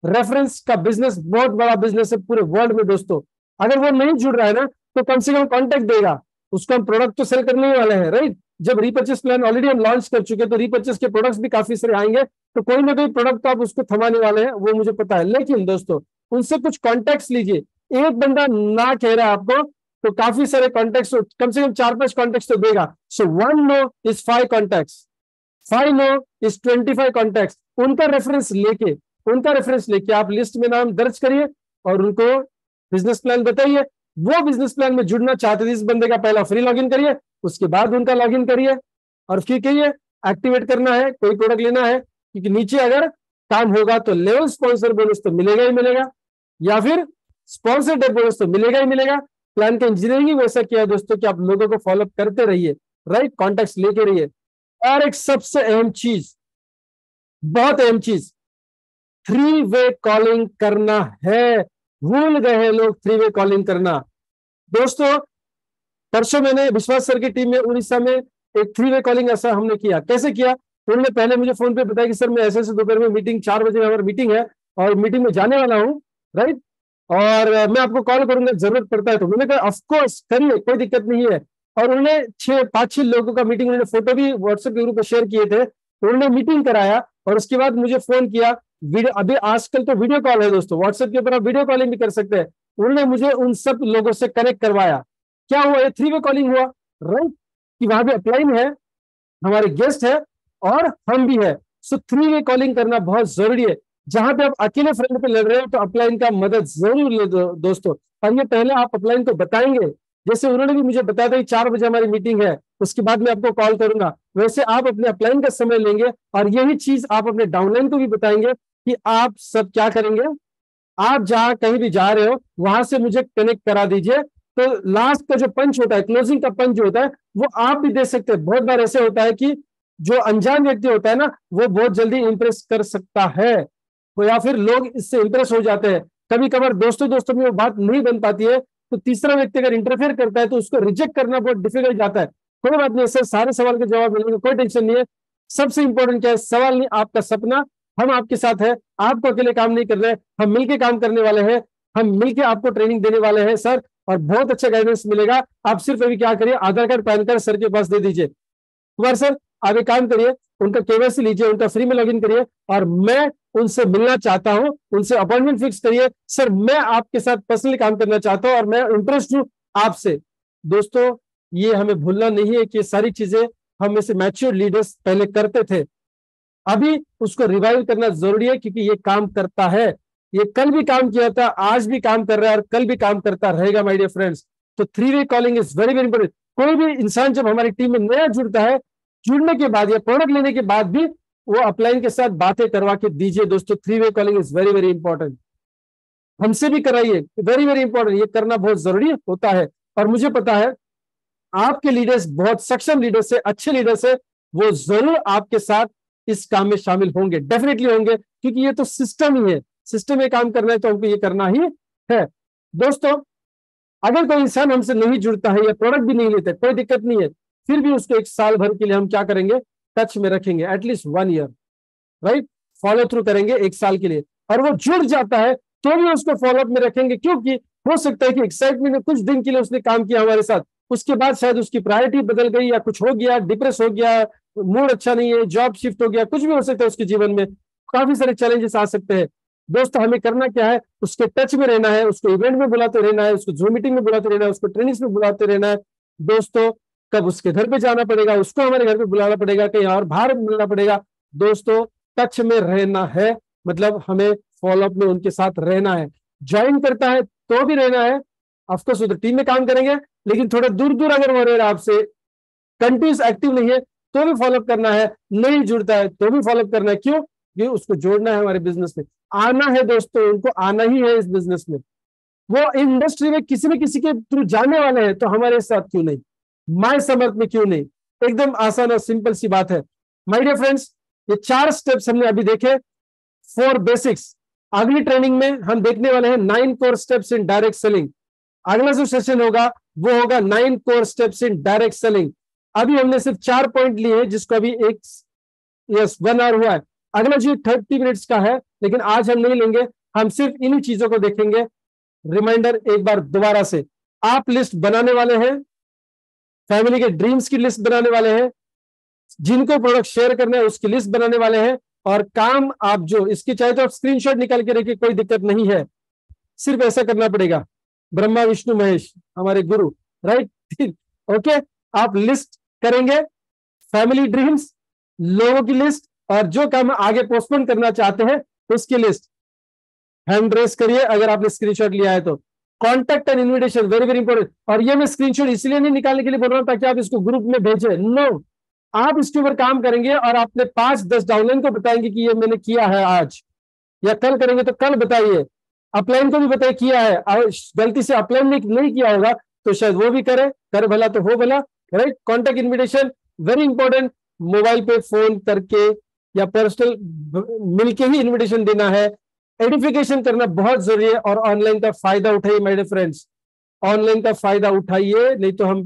रेफरेंस का बिजनेस बहुत बड़ा बिजनेस है पूरे वर्ल्ड में दोस्तों। अगर वो नहीं जुड़ रहा है ना तो कम से कम कॉन्टेक्ट देगा, उसको हम प्रोडक्ट तो सेल करने वाले हैं, राइट। जब रीपर्चेस प्लान ऑलरेडी हम लॉन्च कर चुके हैं तो रीपर्चेस के प्रोडक्ट्स भी काफी सारे आएंगे, तो कोई ना कोई प्रोडक्ट तो आप उसको थमाने वाले हैं, वो मुझे पता है। लेकिन दोस्तों उनसे कुछ कॉन्टेक्ट लीजिए, एक बंदा ना कह रहा है आपको तो काफी सारे कॉन्टेक्ट, कम से कम 4-5 कॉन्टेक्ट तो देगा। So 1 no is 5 contact, 5 no is 25 contact. उनका रेफरेंस लेके आप लिस्ट में नाम दर्ज करिए और उनको बिजनेस प्लान बताइए। वो बिजनेस प्लान में जुड़ना चाहते थे, इस बंदे का पहला फ्री लॉगिन करिए, उसके बाद उनका लॉगिन करिए और फिर कहिए एक्टिवेट करना है, कोई प्रोडक्ट लेना है, क्योंकि नीचे अगर काम होगा तो लेवल स्पॉन्सर बोनस तो मिलेगा ही मिलेगा, या फिर स्पॉन्सर डे बोनस तो मिलेगा ही मिलेगा। प्लान का इंजीनियरिंग ही वैसा किया है दोस्तों कि आप लोगों को फॉलोअप करते रहिए, राइट, कॉन्टेक्ट लेके रहिए। और एक सबसे अहम चीज, बहुत अहम चीज, 3 वे कॉलिंग करना है। भूल गए हैं लोग 3 वे कॉलिंग करना। दोस्तों परसों मैंने विश्वास सर की टीम में उड़ीसा में एक 3 वे कॉलिंग ऐसा हमने किया। कैसे किया, उन्होंने पहले मुझे फोन पे बताया कि सर मैं ऐसे दोपहर में मीटिंग 4 बजे हमारी मीटिंग है और मीटिंग में जाने वाला हूँ, राइट, और मैं आपको कॉल करूंगा जरूरत पड़ता है तो। मैंने कहा ऑफकोर्स करिए, कोई दिक्कत नहीं है। और उन्होंने 5-6 लोगों का मीटिंग, उन्होंने फोटो भी व्हाट्सएप के ग्रुप पर शेयर किए थे। उन्होंने मीटिंग कराया और उसके बाद मुझे फोन किया। वीडियो, अभी आजकल तो वीडियो कॉल है दोस्तों, व्हाट्सएप के ऊपर आप वीडियो कॉलिंग भी कर सकते हैं। उन्होंने मुझे उन सब लोगों से कनेक्ट करवाया। क्या हुआ, ये 3 वे कॉलिंग हुआ, राइट, कि वहां पे अपलाइन है, हमारे गेस्ट है और हम भी है। सो 3 वे कॉलिंग करना बहुत जरूरी है। जहां पे आप अकेले फ्रेंड पे लड़ रहे हो तो अपलाइन का मदद जरूर ले दो दोस्तों। और ये पहले आप अपलाइन को बताएंगे, जैसे उन्होंने भी मुझे बताया था 4 बजे हमारी मीटिंग है, उसके बाद मैं आपको कॉल करूंगा, वैसे आप अपने अपलाइन का समय लेंगे और यही चीज आप अपने डाउनलाइन को भी बताएंगे कि आप सब क्या करेंगे। आप जहां कहीं भी जा रहे हो वहां से मुझे कनेक्ट करा दीजिए। तो लास्ट का जो पंच होता है, क्लोजिंग का पंच जो होता है, वो आप भी दे सकते हैं। बहुत बार ऐसे होता है कि जो अनजान व्यक्ति होता है ना, वो बहुत जल्दी इंप्रेस कर सकता है, तो या फिर लोग इससे इंप्रेस हो जाते हैं। कभी कभार दोस्तों दोस्तों में वो बात नहीं बन पाती है, तो तीसरा व्यक्ति अगर इंटरफेयर करता है तो उसको रिजेक्ट करना बहुत डिफिकल्ट जाता है। कोई बात नहीं सर, सारे सवाल के जवाब मिलेंगे, कोई टेंशन नहीं है। सबसे इंपॉर्टेंट क्या है, सवाल नहीं, आपका सपना। हम आपके साथ है, आपको अकेले काम नहीं कर रहे हैं, हम मिलके काम करने वाले हैं, हम मिलके आपको ट्रेनिंग देने वाले हैं सर, और बहुत अच्छा गाइडेंस मिलेगा। आप सिर्फ अभी क्या करिए, Aadhaar card PAN card sir के पास दे दीजिए। कुमार सर आप एक काम करिए, उनका केवाईसी लीजिए, उनका फ्री में लॉगिन करिए, और मैं उनसे मिलना चाहता हूं, उनसे अपॉइंटमेंट फिक्स करिए। सर मैं आपके साथ पर्सनली काम करना चाहता हूं और मैं इंटरेस्ट हूं आपसे। दोस्तों ये हमें भूलना नहीं है कि ये सारी चीजें हम में से मैच्योर लीडर्स पहले करते थे, अभी उसको रिवाइव करना जरूरी है, क्योंकि ये काम करता है। ये कल भी काम किया था, आज भी काम कर रहा है और कल भी काम करता रहेगा माय डियर फ्रेंड्स। तो 3 way calling is very very important. कोई भी इंसान जब हमारी टीम में नया जुड़ता है, जुड़ने के बाद या प्रोडक्ट लेने के बाद भी वो अपलाइन के साथ बातें करवा के दीजिए दोस्तों। 3 way calling is very very important, हमसे भी कराइए, वेरी वेरी इंपॉर्टेंट, ये करना बहुत जरूरी होता है। और मुझे पता है आपके लीडर्स बहुत सक्षम लीडर्स है, अच्छे लीडर्स है, वो जरूर आपके साथ इस काम में शामिल होंगे, डेफिनेटली होंगे, क्योंकि ये तो सिस्टम ही है, सिस्टम में काम करना है तो हमको ये करना ही है। दोस्तों अगर कोई इंसान हमसे नहीं जुड़ता है या प्रोडक्ट भी नहीं लेता, कोई दिक्कत नहीं है, फिर भी उसको 1 साल भर के लिए हम क्या करेंगे, टच में रखेंगे, at least 1 year, right, follow through करेंगे 1 साल के लिए। और वो जुड़ जाता है तो भी उसको फॉलोअप में रखेंगे, क्योंकि हो सकता है कि एक्साइटमेंट में कुछ दिन के लिए उसने काम किया हमारे साथ, उसके बाद शायद उसकी प्रायोरिटी बदल गई या कुछ हो गया, डिप्रेस हो गया, मूड अच्छा नहीं है, जॉब शिफ्ट हो गया, कुछ भी हो सकता है उसके जीवन में, काफी सारे चैलेंजेस आ सकते हैं। दोस्तों हमें करना क्या है, उसके टच में रहना है, उसको इवेंट में बुलाते रहना है, उसको जूम मीटिंग में बुलाते रहना है, उसको ट्रेनिंग्स में बुलाते रहना है। दोस्तों कब उसके घर पे जाना पड़ेगा, उसको हमारे घर पे बुलाना पड़ेगा, कहीं और बाहर मिलना पड़ेगा, दोस्तों टच में रहना है, मतलब हमें फॉलोअप में उनके साथ रहना है। ज्वाइन करता है तो भी रहना है, ऑफकोर्स उधर टीम में काम करेंगे, लेकिन थोड़ा दूर दूर अगर वो रह रहा है आपसे, कंटिन्यूस एक्टिव नहीं है तो भी फॉलोअप करना है, नहीं जुड़ता है तो भी फॉलोअप करना है। क्यों? क्योंकि उसको जोड़ना है हमारे बिजनेस में, आना है दोस्तों, उनको आना ही है इस बिजनेस में। वो इंडस्ट्री में किसी न किसी के थ्रू जाने वाले हैं, तो हमारे साथ क्यों नहीं, माय समर्थ में क्यों नहीं। एकदम आसान और सिंपल सी बात है माय डियर फ्रेंड्स। ये 4 स्टेप्स हमने अभी देखे, 4 बेसिक्स। अगली ट्रेनिंग में हम देखने वाले हैं 9 core steps in direct selling. अगला जो सेशन होगा वो होगा 9 core steps in direct selling. अभी हमने सिर्फ 4 पॉइंट लिए हैं, जिसको अभी 1 आवर हुआ है। अगला जो 30 मिनट्स का है, लेकिन आज हम नहीं लेंगे, हम सिर्फ इन्हीं चीजों को देखेंगे। रिमाइंडर एक बार दोबारा से, आप लिस्ट बनाने वाले हैं, फैमिली के ड्रीम्स की लिस्ट बनाने वाले हैं, जिनको प्रोडक्ट शेयर करना है उसकी लिस्ट बनाने वाले हैं, और काम आप जो इसकी चाहे तो आप स्क्रीनशॉट निकाल के रखिए, कोई दिक्कत नहीं है, सिर्फ ऐसा करना पड़ेगा। ब्रह्मा विष्णु महेश हमारे गुरु, राइट, ओके। आप लिस्ट करेंगे, फैमिली ड्रीम्स, लोगों की लिस्ट, और जो काम आगे पोस्टपोन करना चाहते हैं उसकी लिस्ट। हैंड रेस करिए अगर आपने स्क्रीनशॉट लिया है तो। Contact and invitation very very important. और ये मैं स्क्रीनशॉट इसलिए नहीं निकालने के लिए बोल रहा हूं ताकि आप इसको ग्रुप में भेजें, नो, आप इसके ऊपर काम करेंगे और आपने 5-10 डाउनलाइन को बताएंगे कि ये मैंने किया है आज, या कल करेंगे तो कल बताइए, अपलाइन को भी बताइए किया है, और गलती से अपलाइन नहीं किया होगा तो शायद वो भी करे भला तो हो भला, right. Contact invitation very important, mobile पे फोन करके या पर्सनल मिलके ही इन्विटेशन देना है। एडिफिकेशन करना बहुत जरूरी है, और ऑनलाइन का फायदा उठाइए माय डियर फ्रेंड्स, ऑनलाइन का फायदा उठाइए, नहीं तो हम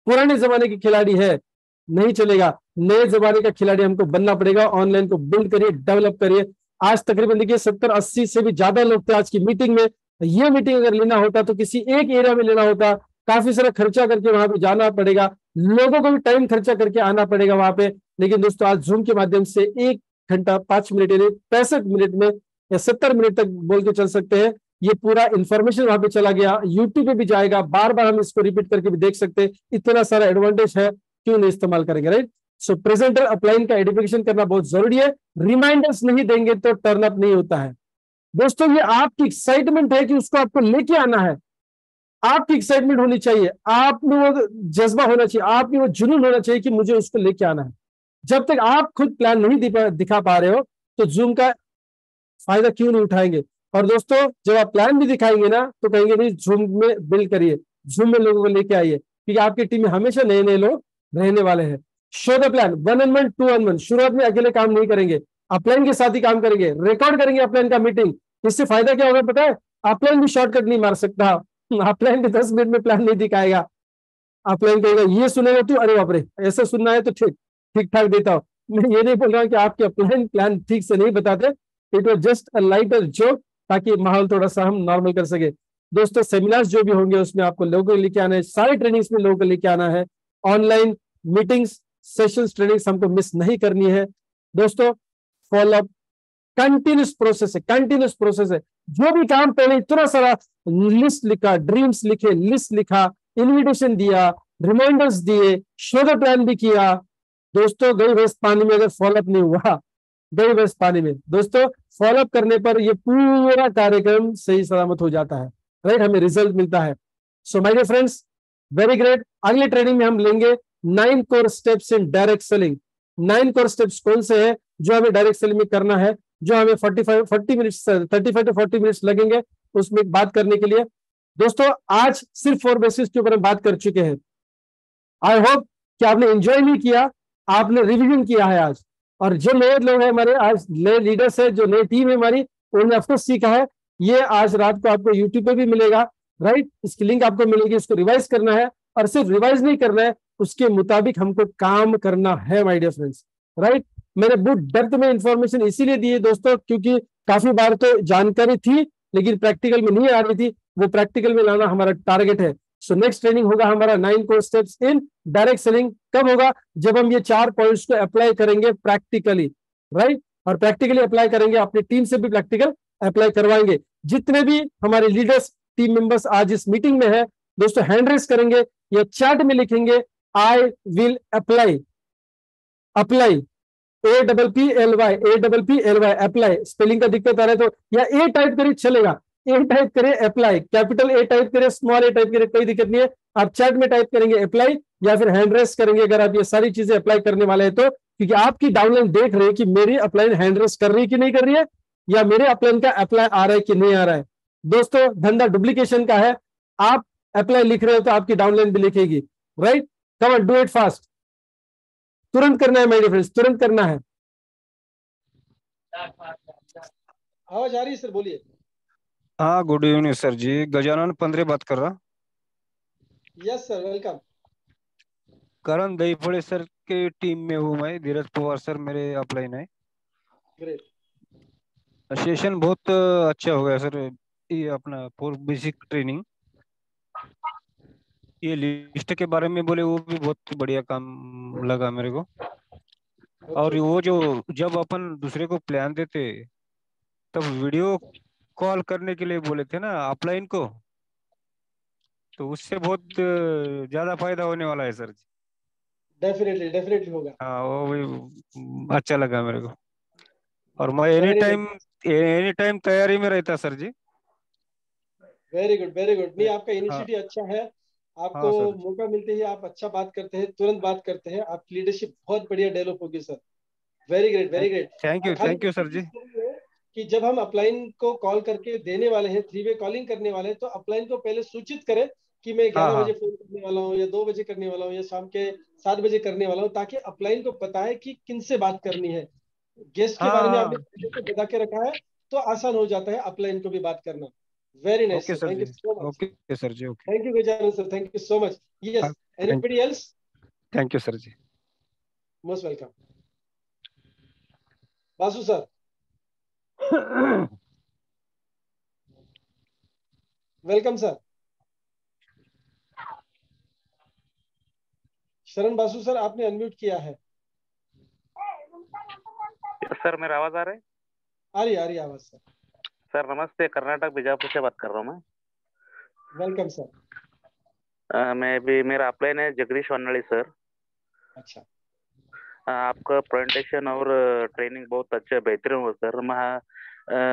पुराने जमाने के खिलाड़ी है, नहीं चलेगा, नए जमाने का खिलाड़ी हमको बनना पड़ेगा। ऑनलाइन को बिल्ड करिए, डेवलप करिए। आज तकरीबन देखिए 70-80 से भी ज्यादा लोग थे आज की मीटिंग में। ये मीटिंग अगर लेना होता तो किसी एक एरिया में लेना होता, काफी सारा खर्चा करके वहां पे जाना पड़ेगा, लोगों को भी टाइम खर्चा करके आना पड़ेगा वहां पे। लेकिन दोस्तों आज जूम के माध्यम से 1 घंटा 5 मिनट यानी 65 मिनट में या 70 मिनट तक बोल के चल सकते हैं, ये पूरा इंफॉर्मेशन वहां पे चला गया, यूट्यूब पे भी जाएगा, बार बार हम इसको रिपीट करके भी देख सकते हैं। इतना सारा एडवांटेज है, क्यों नहीं इस्तेमाल करेंगे, राइट। सो प्रेजेंटर अपलाइन का एडिफिकेशन करना बहुत जरूरी है। रिमाइंडर्स नहीं देंगे तो टर्न अप नहीं होता है दोस्तों। ये आपकी एक्साइटमेंट है कि उसको आपको लेके आना है, आपकी एक्साइटमेंट होनी चाहिए, आप में वो जज्बा होना चाहिए, आप में वो जुनून होना चाहिए कि मुझे उसको लेके आना है। जब तक आप खुद प्लान नहीं दिखा पा रहे हो तो जूम का फायदा क्यों नहीं उठाएंगे। और दोस्तों जब आप प्लान भी दिखाएंगे ना तो कहेंगे नहीं जूम में बिल्ड करिए, जूम में लोगों को लेके आइए, क्योंकि आपकी टीम में हमेशा नए नए लोग रहने वाले हैं। Show the plan 1-on-1 2-on-1, शुरुआत में अकेले काम नहीं करेंगे, अपलाइन के साथ ही काम करेंगे, रिकॉर्ड करेंगे अपलाइन का मीटिंग। इससे फायदा क्या होगा पता है, अपलाइन भी शॉर्टकट नहीं मार सकता, अपलाइन भी 10 मिनट में प्लान नहीं दिखाएगा। अपलाइन कहेगा ये सुनेगा तू, अरे बाप रे ऐसा सुनना है तो ठीक ठीक ठाक देता हूँ। मैं ये नहीं बोल रहा कि आपके अपलाइन प्लान ठीक से नहीं बताते, it was just a light joke, ताकि माहौल थोड़ा सा हम नॉर्मल कर सके। दोस्तों सेमिनार्स जो भी होंगे उसमें आपको लोगों को लेके आना है, सारे ट्रेनिंग्स में लोगों को लेके आना है, ऑनलाइन मीटिंग्स सेशंस ट्रेनिंग्स हमको मिस नहीं करनी है दोस्तों। फॉलोअप कंटिन्यूस प्रोसेस है, कंटिन्यूस प्रोसेस है। जो भी काम पहले इतना सारा लिस्ट लिखा, ड्रीम्स लिखे, लिस्ट लिखा, इनविटेशन दिया, रिमाइंडर्स दिए, शो द प्लान भी किया, दोस्तों गई भैंस पानी में अगर फॉलोअप नहीं हुआ, गई भैंस पानी में। दोस्तों फॉलोअप करने पर ये पूरा कार्यक्रम सही सलामत हो जाता है, राइट, हमें रिजल्ट मिलता है। So my dear friends, very great. अगले ट्रेनिंग में हम लेंगे 9 core steps in direct selling. 9 core steps कौन से हैं जो हमें डायरेक्ट सेलिंग में करना है, जो हमें 40 मिनट्स 35 टू 40 मिनट्स लगेंगे उसमें बात करने के लिए। दोस्तों आज सिर्फ 4 बेसिस के ऊपर हम बात कर चुके हैं। आई होप कि आपने एंजॉय नहीं किया, आपने रिवीजन किया है आज। और जो नए लोग हैं हमारे, आज नए लीडर्स है, जो नई टीम है हमारी, उन्होंने अफकोर्स सीखा है। ये आज रात को आपको यूट्यूब पे भी मिलेगा, राइट, इसकी लिंक आपको मिलेगी, इसको रिवाइज करना है। और सिर्फ रिवाइज नहीं करना है, उसके मुताबिक हमको काम करना है माय डियर फ्रेंड्स, राइट। मैंने बहुत डेप्थ में इंफॉर्मेशन इसीलिए दी है दोस्तों, क्योंकि काफी बार तो जानकारी थी लेकिन प्रैक्टिकल में नहीं आ रही थी, वो प्रैक्टिकल में लाना हमारा टारगेट है। सो नेक्स्ट ट्रेनिंग होगा हमारा 9 core steps in direct selling. कब होगा, जब हम ये 4 पॉइंट्स को अप्लाई करेंगे प्रैक्टिकली, राइट। और प्रैक्टिकली अप्लाई करेंगे, अपनी टीम से भी प्रैक्टिकल अप्लाई करवाएंगे। जितने भी हमारे लीडर्स टीम मेंबर्स आज इस मीटिंग में है दोस्तों, हैंड रेस करेंगे या चैट में लिखेंगे I will apply, apply APPLY apply. Spelling का दिक्कत आ रहा है तो या ए टाइप करिए चलेगा, ए टाइप करें अप्लाई, कैपिटल ए टाइप करें, स्मॉल ए टाइप करें, कोई दिक्कत नहीं है। आप चैट में टाइप करेंगे अप्लाई या फिर हैंड रेस करेंगे अगर आप ये सारी चीजें अप्लाई करने वाले हैं तो, क्योंकि आपकी डाउनलाइन देख रहे हैं कि मेरी अपलाइन हैंड रेस कर रही है कि नहीं कर रही है, या मेरे अपलाइन का अप्लाई आ रहा है कि नहीं आ रहा है। दोस्तों धंधा डुप्लीकेशन का है, आप अप्लाई लिख रहे हो तो आपकी डाउनलाइन भी लिखेगी, right. Come on do it fast, तुरंत करना है मेरे फ्रेंड्स, तुरंत करना है। आवाज आ रही है सर, बोलिए। हाँ, good evening sir ji. Gajanan Pandre बात कर रहा। Yes sir, welcome. Karan Dahiphade sir के टीम में हूँ मैं। धीरज पवार सर मेरे अपलाइन है। ग्रेट। सेशन बहुत अच्छा हो गया सर। ये अपना फॉर बेसिक ट्रेनिंग, ये लिस्ट के बारे में बोले वो भी बहुत बढ़िया काम लगा मेरे को। और ओके। वो जो जब अपन दूसरे को प्लान देते तब वीडियो कॉल करने के लिए बोले थे ना अपलाइन को, तो उससे बहुत ज्यादा फायदा होने वाला है सर जी। डेफिनेटली डेफिनेटली होगा। हाँ वो भी अच्छा लगा मेरे को। और मैं वेरी नाइस। एनी टाइम तैयारी में रहता sir ji. Very good very good. नहीं, आपका हाँ इनिशिएटिव अच्छा है। आपको हाँ सर। मौका मिलते ही आप अच्छा बात करते हैं, तुरंत बात करते हैं, आपकी लीडरशिप बहुत बढ़िया डेवलप होगी sir. Very great very great. और खाली थैंक यू सर इतनी जी। चीज़ करनी है कि जब हम अपलाइन को कॉल करके देने वाले हैं, 3 वे कॉलिंग करने वाले हैं, तो अपलाइन को पहले सूचित करें कि मैं हाँ 11 बजे हाँ फोन करने वाला हूँ या 2 बजे करने वाला हूँ या शाम के 7 बजे करने वाला हूँ, ताकि अपलाइन को पता है कि किन से बात करनी है। गेस्ट के हाँ बारे में आपने हाँ। पहले से बता के रखा है तो आसान हो जाता है अपलाइन को भी बात करना। Very nice okay sir, sir thank you ji. So much. Okay sir ji. Okay. Thank you Gajanan sir, thank you so much. हाँ, yes, thank anybody else? Thank you sir ji. Most welcome. Vasu sir, welcome sir. Sharan Basu sir, आपने unmute किया है। Sir मेरा आवाज आ रहा है? आ रही आवाज सर। सर नमस्ते, कर्नाटक बीजापुर से बात कर रहा हूँ मैं। Welcome sir. मैं भी, मेरा अपलाइन है जगदीश वन्नड़ी सर। अच्छा। आपका प्रेजेंटेशन और ट्रेनिंग बहुत अच्छा बेहतरीन हुआ सर।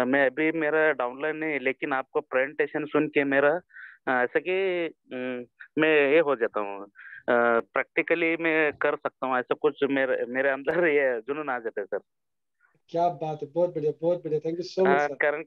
मैं अभी मेरा डाउनलाइन नहीं, लेकिन आपको प्रेजेंटेशन सुन के मेरा ऐसा कि मैं ये हो जाता हूँ, प्रैक्टिकली मैं कर सकता हूँ, ऐसा कुछ मेरे मेरे अंदर ये जुनून आ जाता है सर। क्या बात है, बहुत बढ़िया बहुत बढ़िया, thank you so much sir. कारण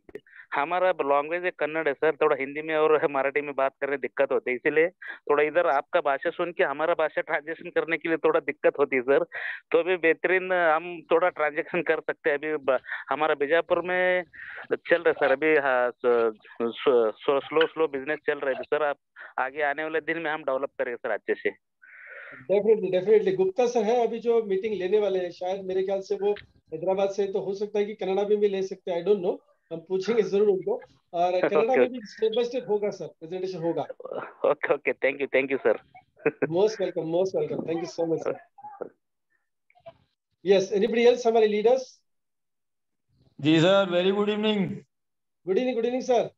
हमारा लैंग्वेज कन्नड़ है सर, थोड़ा हिंदी में और मराठी में बात करने दिक्कत होती है, इसीलिए थोड़ा इधर आपका भाषा सुन के हमारा भाषा ट्रांजेक्शन करने के लिए थोड़ा दिक्कत होती है सर। तो अभी बेहतरीन हम थोड़ा ट्रांजेक्शन कर सकते हैं। अभी हमारा बीजापुर में चल रहा है सर अभी, हाँ, स्लो स्लो बिजनेस चल रहा है सर। आप आगे आने वाले दिन में हम डेवलप करेंगे सर अच्छे से। Definitely definitely. गुप्ता सर है अभी जो मीटिंग लेने वाले हैं, शायद मेरे ख्याल से वो हैदराबाद से, तो हो सकता है कि कनाडा में भी ले सकते हैं, आई डोंट नो। हम पूछेंगे जरूर उनको। और कनाडा ओके में भी स्टेप बाय स्टेप होगा सर, प्रेजेंटेशन होगा। Okay okay, thank you sir. Most welcome, thank you so much sir. Yes, anybody else, हमारे लीडर्स? जी sir, very good evening. Good evening sir.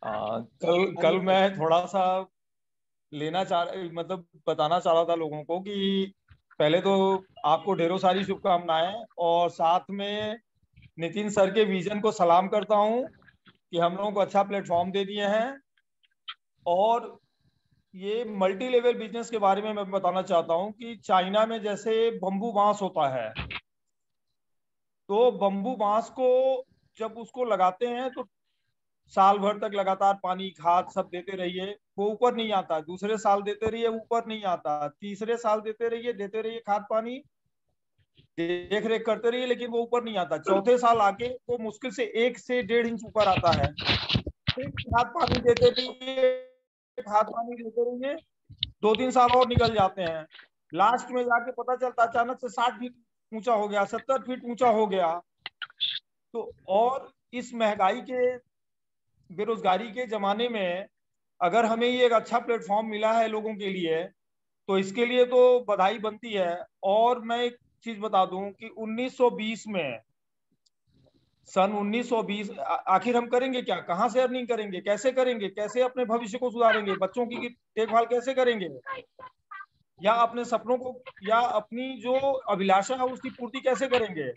कल मैं थोड़ा सा मतलब बताना चाह रहा था लोगों को कि पहले तो आपको ढेरों सारी शुभकामनाएं, और साथ में नितिन सर के विजन को सलाम करता हूं कि हम लोगों को अच्छा प्लेटफॉर्म दे दिए हैं। और ये मल्टी लेवल बिजनेस के बारे में मैं बताना चाहता हूं कि चाइना में जैसे बम्बू बांस होता है, तो बम्बू बांस को जब उसको लगाते हैं तो साल भर तक लगातार पानी खाद सब देते रहिए, वो ऊपर नहीं आता। दूसरे साल देते रहिए, ऊपर नहीं आता। तीसरे साल देते रहिए खाद पानी, देख रेख करते रहिए, लेकिन वो ऊपर नहीं आता। चौथे साल आके वो मुश्किल से 1 से 1.5 इंच ऊपर आता है। फिर खाद पानी देते रहिए, खाद पानी देते रहिए, 2-3 साल और निकल जाते हैं। लास्ट में जाके पता चलता अचानक से 60 फीट ऊंचा हो गया, 70 फीट ऊंचा हो गया। तो और इस महंगाई के, बेरोजगारी के जमाने में अगर हमें ये एक अच्छा प्लेटफॉर्म मिला है लोगों के लिए, तो इसके लिए तो बधाई बनती है। और मैं एक चीज बता दूं कि 1920 में, सन 1920, आखिर हम करेंगे क्या, कहाँ से अर्निंग करेंगे, कैसे करेंगे, कैसे अपने भविष्य को सुधारेंगे, बच्चों की देखभाल कैसे करेंगे, या अपने सपनों को, या अपनी जो अभिलाषा है उसकी पूर्ति कैसे करेंगे।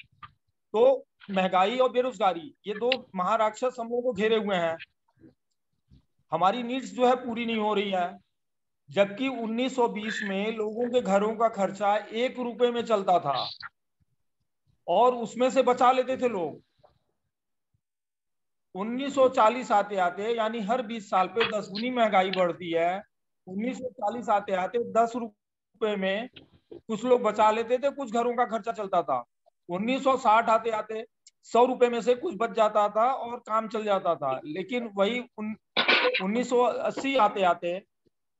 तो महंगाई और बेरोजगारी, ये दो महाराक्षस हम लोगों को घेरे हुए हैं। हमारी नीड्स जो है पूरी नहीं हो रही है। जबकि 1920 में लोगों के घरों का खर्चा 1 रुपए में चलता था, और उसमें से बचा लेते थे लोग। 1940 आते आते, यानी हर 20 साल पे 10 गुनी महंगाई बढ़ती है। 1940 आते आते 10 रुपए में कुछ लोग बचा लेते थे, कुछ घरों का खर्चा चलता था। 1960 आते आते 100 रुपए में से कुछ बच जाता था और काम चल जाता था। लेकिन वही 1980 आते आते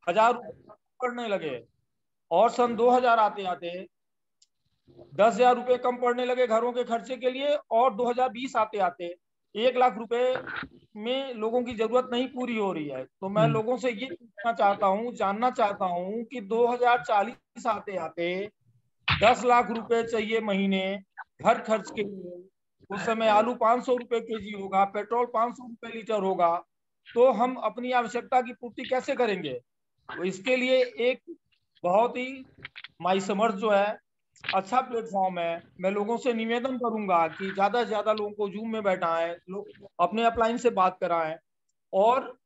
1000 रुपए पड़ने लगे, और सन 2000 आते आते 10,000 रुपए कम पड़ने लगे घरों के खर्चे के लिए। और 2020 आते आते 1 लाख रुपए में लोगों की जरूरत नहीं पूरी हो रही है। तो मैं लोगों से ये पूछना चाहता हूँ, जानना चाहता हूँ कि 2040 आते आते 10 लाख रुपए चाहिए महीने घर खर्च के लिए। उस समय आलू 500 रुपए केजी होगा, पेट्रोल 500 रुपए लीटर होगा। तो हम अपनी आवश्यकता की पूर्ति कैसे करेंगे? तो इसके लिए एक बहुत ही माई समर्थ जो है अच्छा प्लेटफॉर्म है। मैं लोगों से निवेदन करूंगा कि ज्यादा से ज्यादा लोगों को जूम में बैठाएं, लोग अपने अपलाइन से बात कराएं, और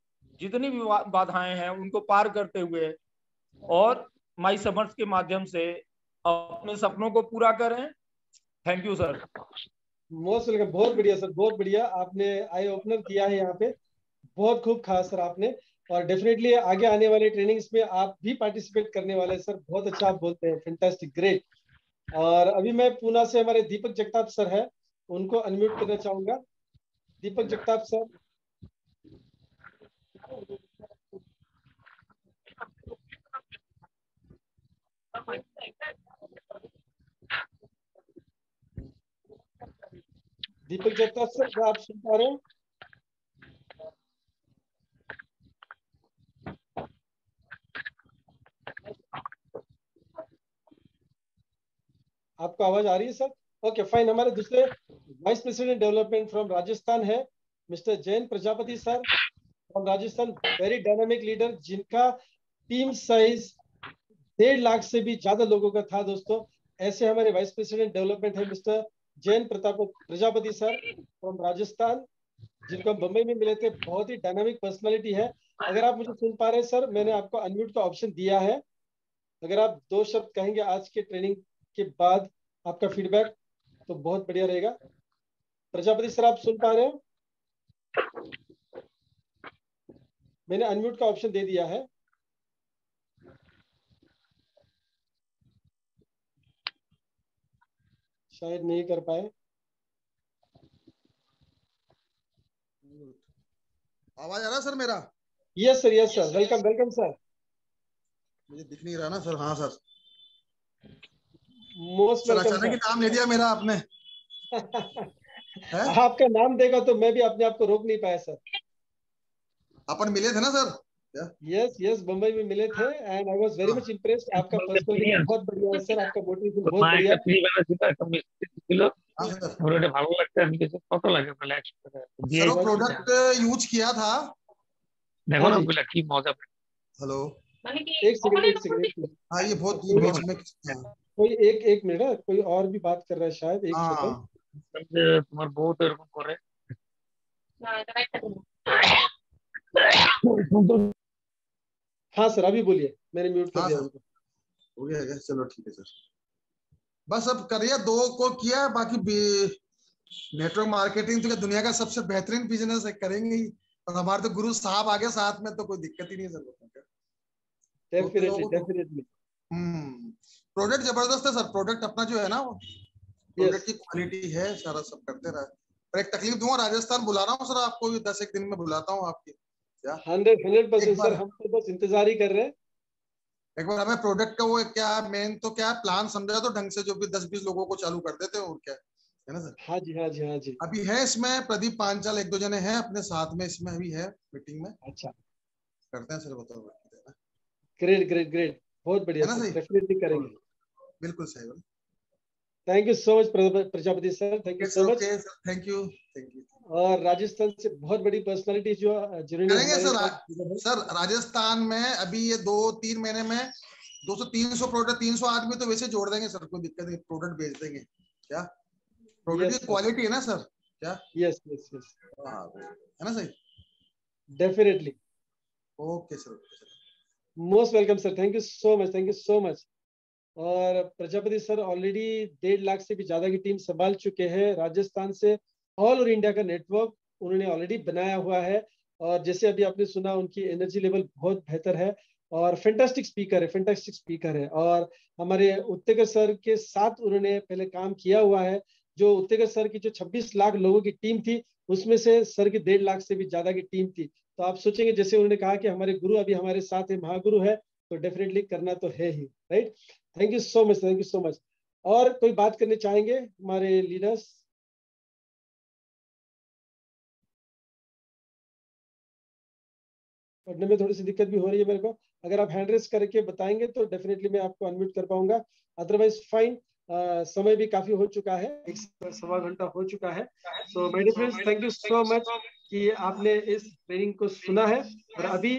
जितनी भी बाधाएं हैं उनको पार करते हुए और माई समर्थ के माध्यम से अपने सपनों को पूरा करें। Thank you sir. Most welcome, बहुत बढ़िया सर, बहुत बढ़िया। आपने आई ओपनर किया है यहाँ पे, बहुत खूब कहा सर आपने। और डेफिनेटली आगे आने वाले ट्रेनिंग्स में आप भी पार्टिसिपेट करने वाले हैं सर। बहुत अच्छा आप बोलते हैं, फैंटास्टिक, ग्रेट। और अभी मैं पूना से हमारे दीपक जगताप सर है, उनको अनम्यूट करना चाहूंगा। दीपक जगताप सर। दीपक जगताप सर, क्या आप सुन पा रहे हैं? आपको आवाज आ रही है सर? Okay fine. हमारे दूसरे vice president development from Rajasthan है mister Jayant Prajapati sir from Rajasthan, very dynamic leader, जिनका टीम साइज 1.5 लाख से भी ज्यादा लोगों का था दोस्तों। ऐसे हमारे वाइस प्रेसिडेंट डेवलपमेंट है mister Jayant Prajapati sir from Rajasthan, जिनको हम बम्बई में मिले थे। बहुत ही डायनामिक पर्सनालिटी है। अगर आप मुझे सुन पा रहे हैं सर, मैंने आपको अनम्यूट का ऑप्शन दिया है। अगर आप 2 शब्द कहेंगे आज के ट्रेनिंग के बाद आपका फीडबैक, तो बहुत बढ़िया रहेगा। प्रजापति सर, आप सुन पा रहे हो? मैंने अनम्यूट का ऑप्शन दे दिया है। शायद नहीं कर पाए। आवाज आ रहा है सर मेरा? Yes sir, welcome welcome sir. मुझे दिख नहीं रहा ना सर। हाँ सर, मोस्ट सर वेलकम अचानक ही सर। नाम ले दिया मेरा आपने। है? आपका नाम देखा तो मैं भी अपने आप को रोक नहीं पाया सर। अपन मिले थे ना सर? यस, बम्बई में मिले थे and I was very much impressed. आपका पर्सनालिटी बहुत बढ़िया है सर, आपका मोटिवेशन बहुत बढ़िया है। हाँ सर। ভালো লাগছে আমি কিছু কত লাগে তাহলে 100 টাকা দিয়ে सर वो प्रोडक्ट यूज किया था। দেখো না ওগুলা কি মজা हेलो, एक सेकंड। हाँ ये बहुत कोई बीच में। कोई एक मिनट है, कोई और भी बात कर रहा है शायद। एक सेकंड। हाँ তোমার বউ তো এরকম করে हाँ सर, अभी बोलिए, मैंने म्यूट कर हाँ दिया सर। उनको। हो गया क्या? चलो ठीक है सर। बस अब करिए, 2 को किया, बाकी नेटवर्क मार्केटिंग तो क्या दुनिया का सबसे बेहतरीन बिजनेस है, करेंगे ही। और हमारे तो गुरु साहब आगे साथ में, तो कोई दिक्कत ही नहीं है सर। डेफिनेटली। प्रोडक्ट जबरदस्त है सर। प्रोडक्ट अपना जो है ना, वो प्रोडक्ट की क्वालिटी है, सारा सब करते रहे। पर एक तकलीफ दूंगा, राजस्थान बुला रहा हूँ सर आपको भी, 10 एक दिन में बुलाता हूँ आपकी। 100% सर, हम तो बस इंतजार ही कर रहे हैं। एक बार हमें प्रोडक्ट का वो क्या मेन तो क्या प्लान समझा तो ढंग से, जो भी 10-20 लोगों को चालू कर देते हैं और क्या है ना सर। हाँ जी। अभी है इसमें प्रदीप पांचाल, 1-2 जने हैं अपने साथ में, इसमें अभी है मीटिंग में। अच्छा, करते हैं सर, बताओ। ग्रेट, बहुत बढ़िया है ना सर, सही? डेफिनेटली करेंगे। बिल्कुल सही। Thank you so much Prajapati sir, thank you so much. Thank you. और राजस्थान से बहुत बड़ी पर्सनालिटी जिन्होंने करेंगे हमारे सर। सर राजस्थान में अभी ये 2-3 महीने में 200-300 प्रोडक्ट, 300 आदमी तो वैसे जोड़ देंगे सर, कोई दिक्कत नहीं। प्रोडक्ट बेच देंगे क्या? प्रोडक्ट की क्वालिटी है ना सर, क्या? यस। हाँ, है ना सही? Definitely. Okay sir. Most welcome sir, thank you so much. और प्रजापति सर ऑलरेडी 1.5 लाख से भी ज्यादा की टीम संभाल चुके हैं राजस्थान से। ऑल ओवर इंडिया का नेटवर्क उन्होंने ऑलरेडी बनाया हुआ है। और जैसे अभी आपने सुना, उनकी एनर्जी लेवल बहुत बेहतर है और फैंटास्टिक स्पीकर है। और हमारे उत्तेकर सर के साथ उन्होंने पहले काम किया हुआ है। जो उत्तेकर सर की जो 26 लाख लोगों की टीम थी, उसमें से सर की 1.5 लाख से भी ज्यादा की टीम थी। तो आप सोचेंगे, जैसे उन्होंने कहा कि हमारे गुरु अभी हमारे साथ है, महागुरु है, तो डेफिनेटली करना तो है ही, right. Thank you so much. और कोई बात करने चाहेंगे हमारे लीडर्स? पढ़ने में थोड़ी सी दिक्कत भी हो रही है मेरे को। अगर आप हैंड रेस करके बताएंगे तो डेफिनेटली मैं आपको अनम्यूट कर पाऊंगा, अदरवाइज फाइन। समय भी काफी हो चुका है, 1.25 घंटा हो चुका है। So my dear friends, thank you so much कि आपने इस ट्रेनिंग को सुना है। और अभी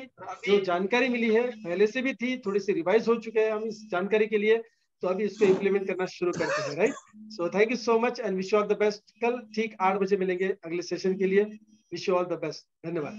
जो जानकारी मिली है पहले से भी थी, थोड़ी सी रिवाइज हो चुके हैं हम इस जानकारी के लिए, तो अभी इसको इम्प्लीमेंट करना शुरू करते हैं, right. So thank you so much and wish you all the best. कल ठीक 8 बजे मिलेंगे अगले सेशन के लिए। Wish you all the best. धन्यवाद।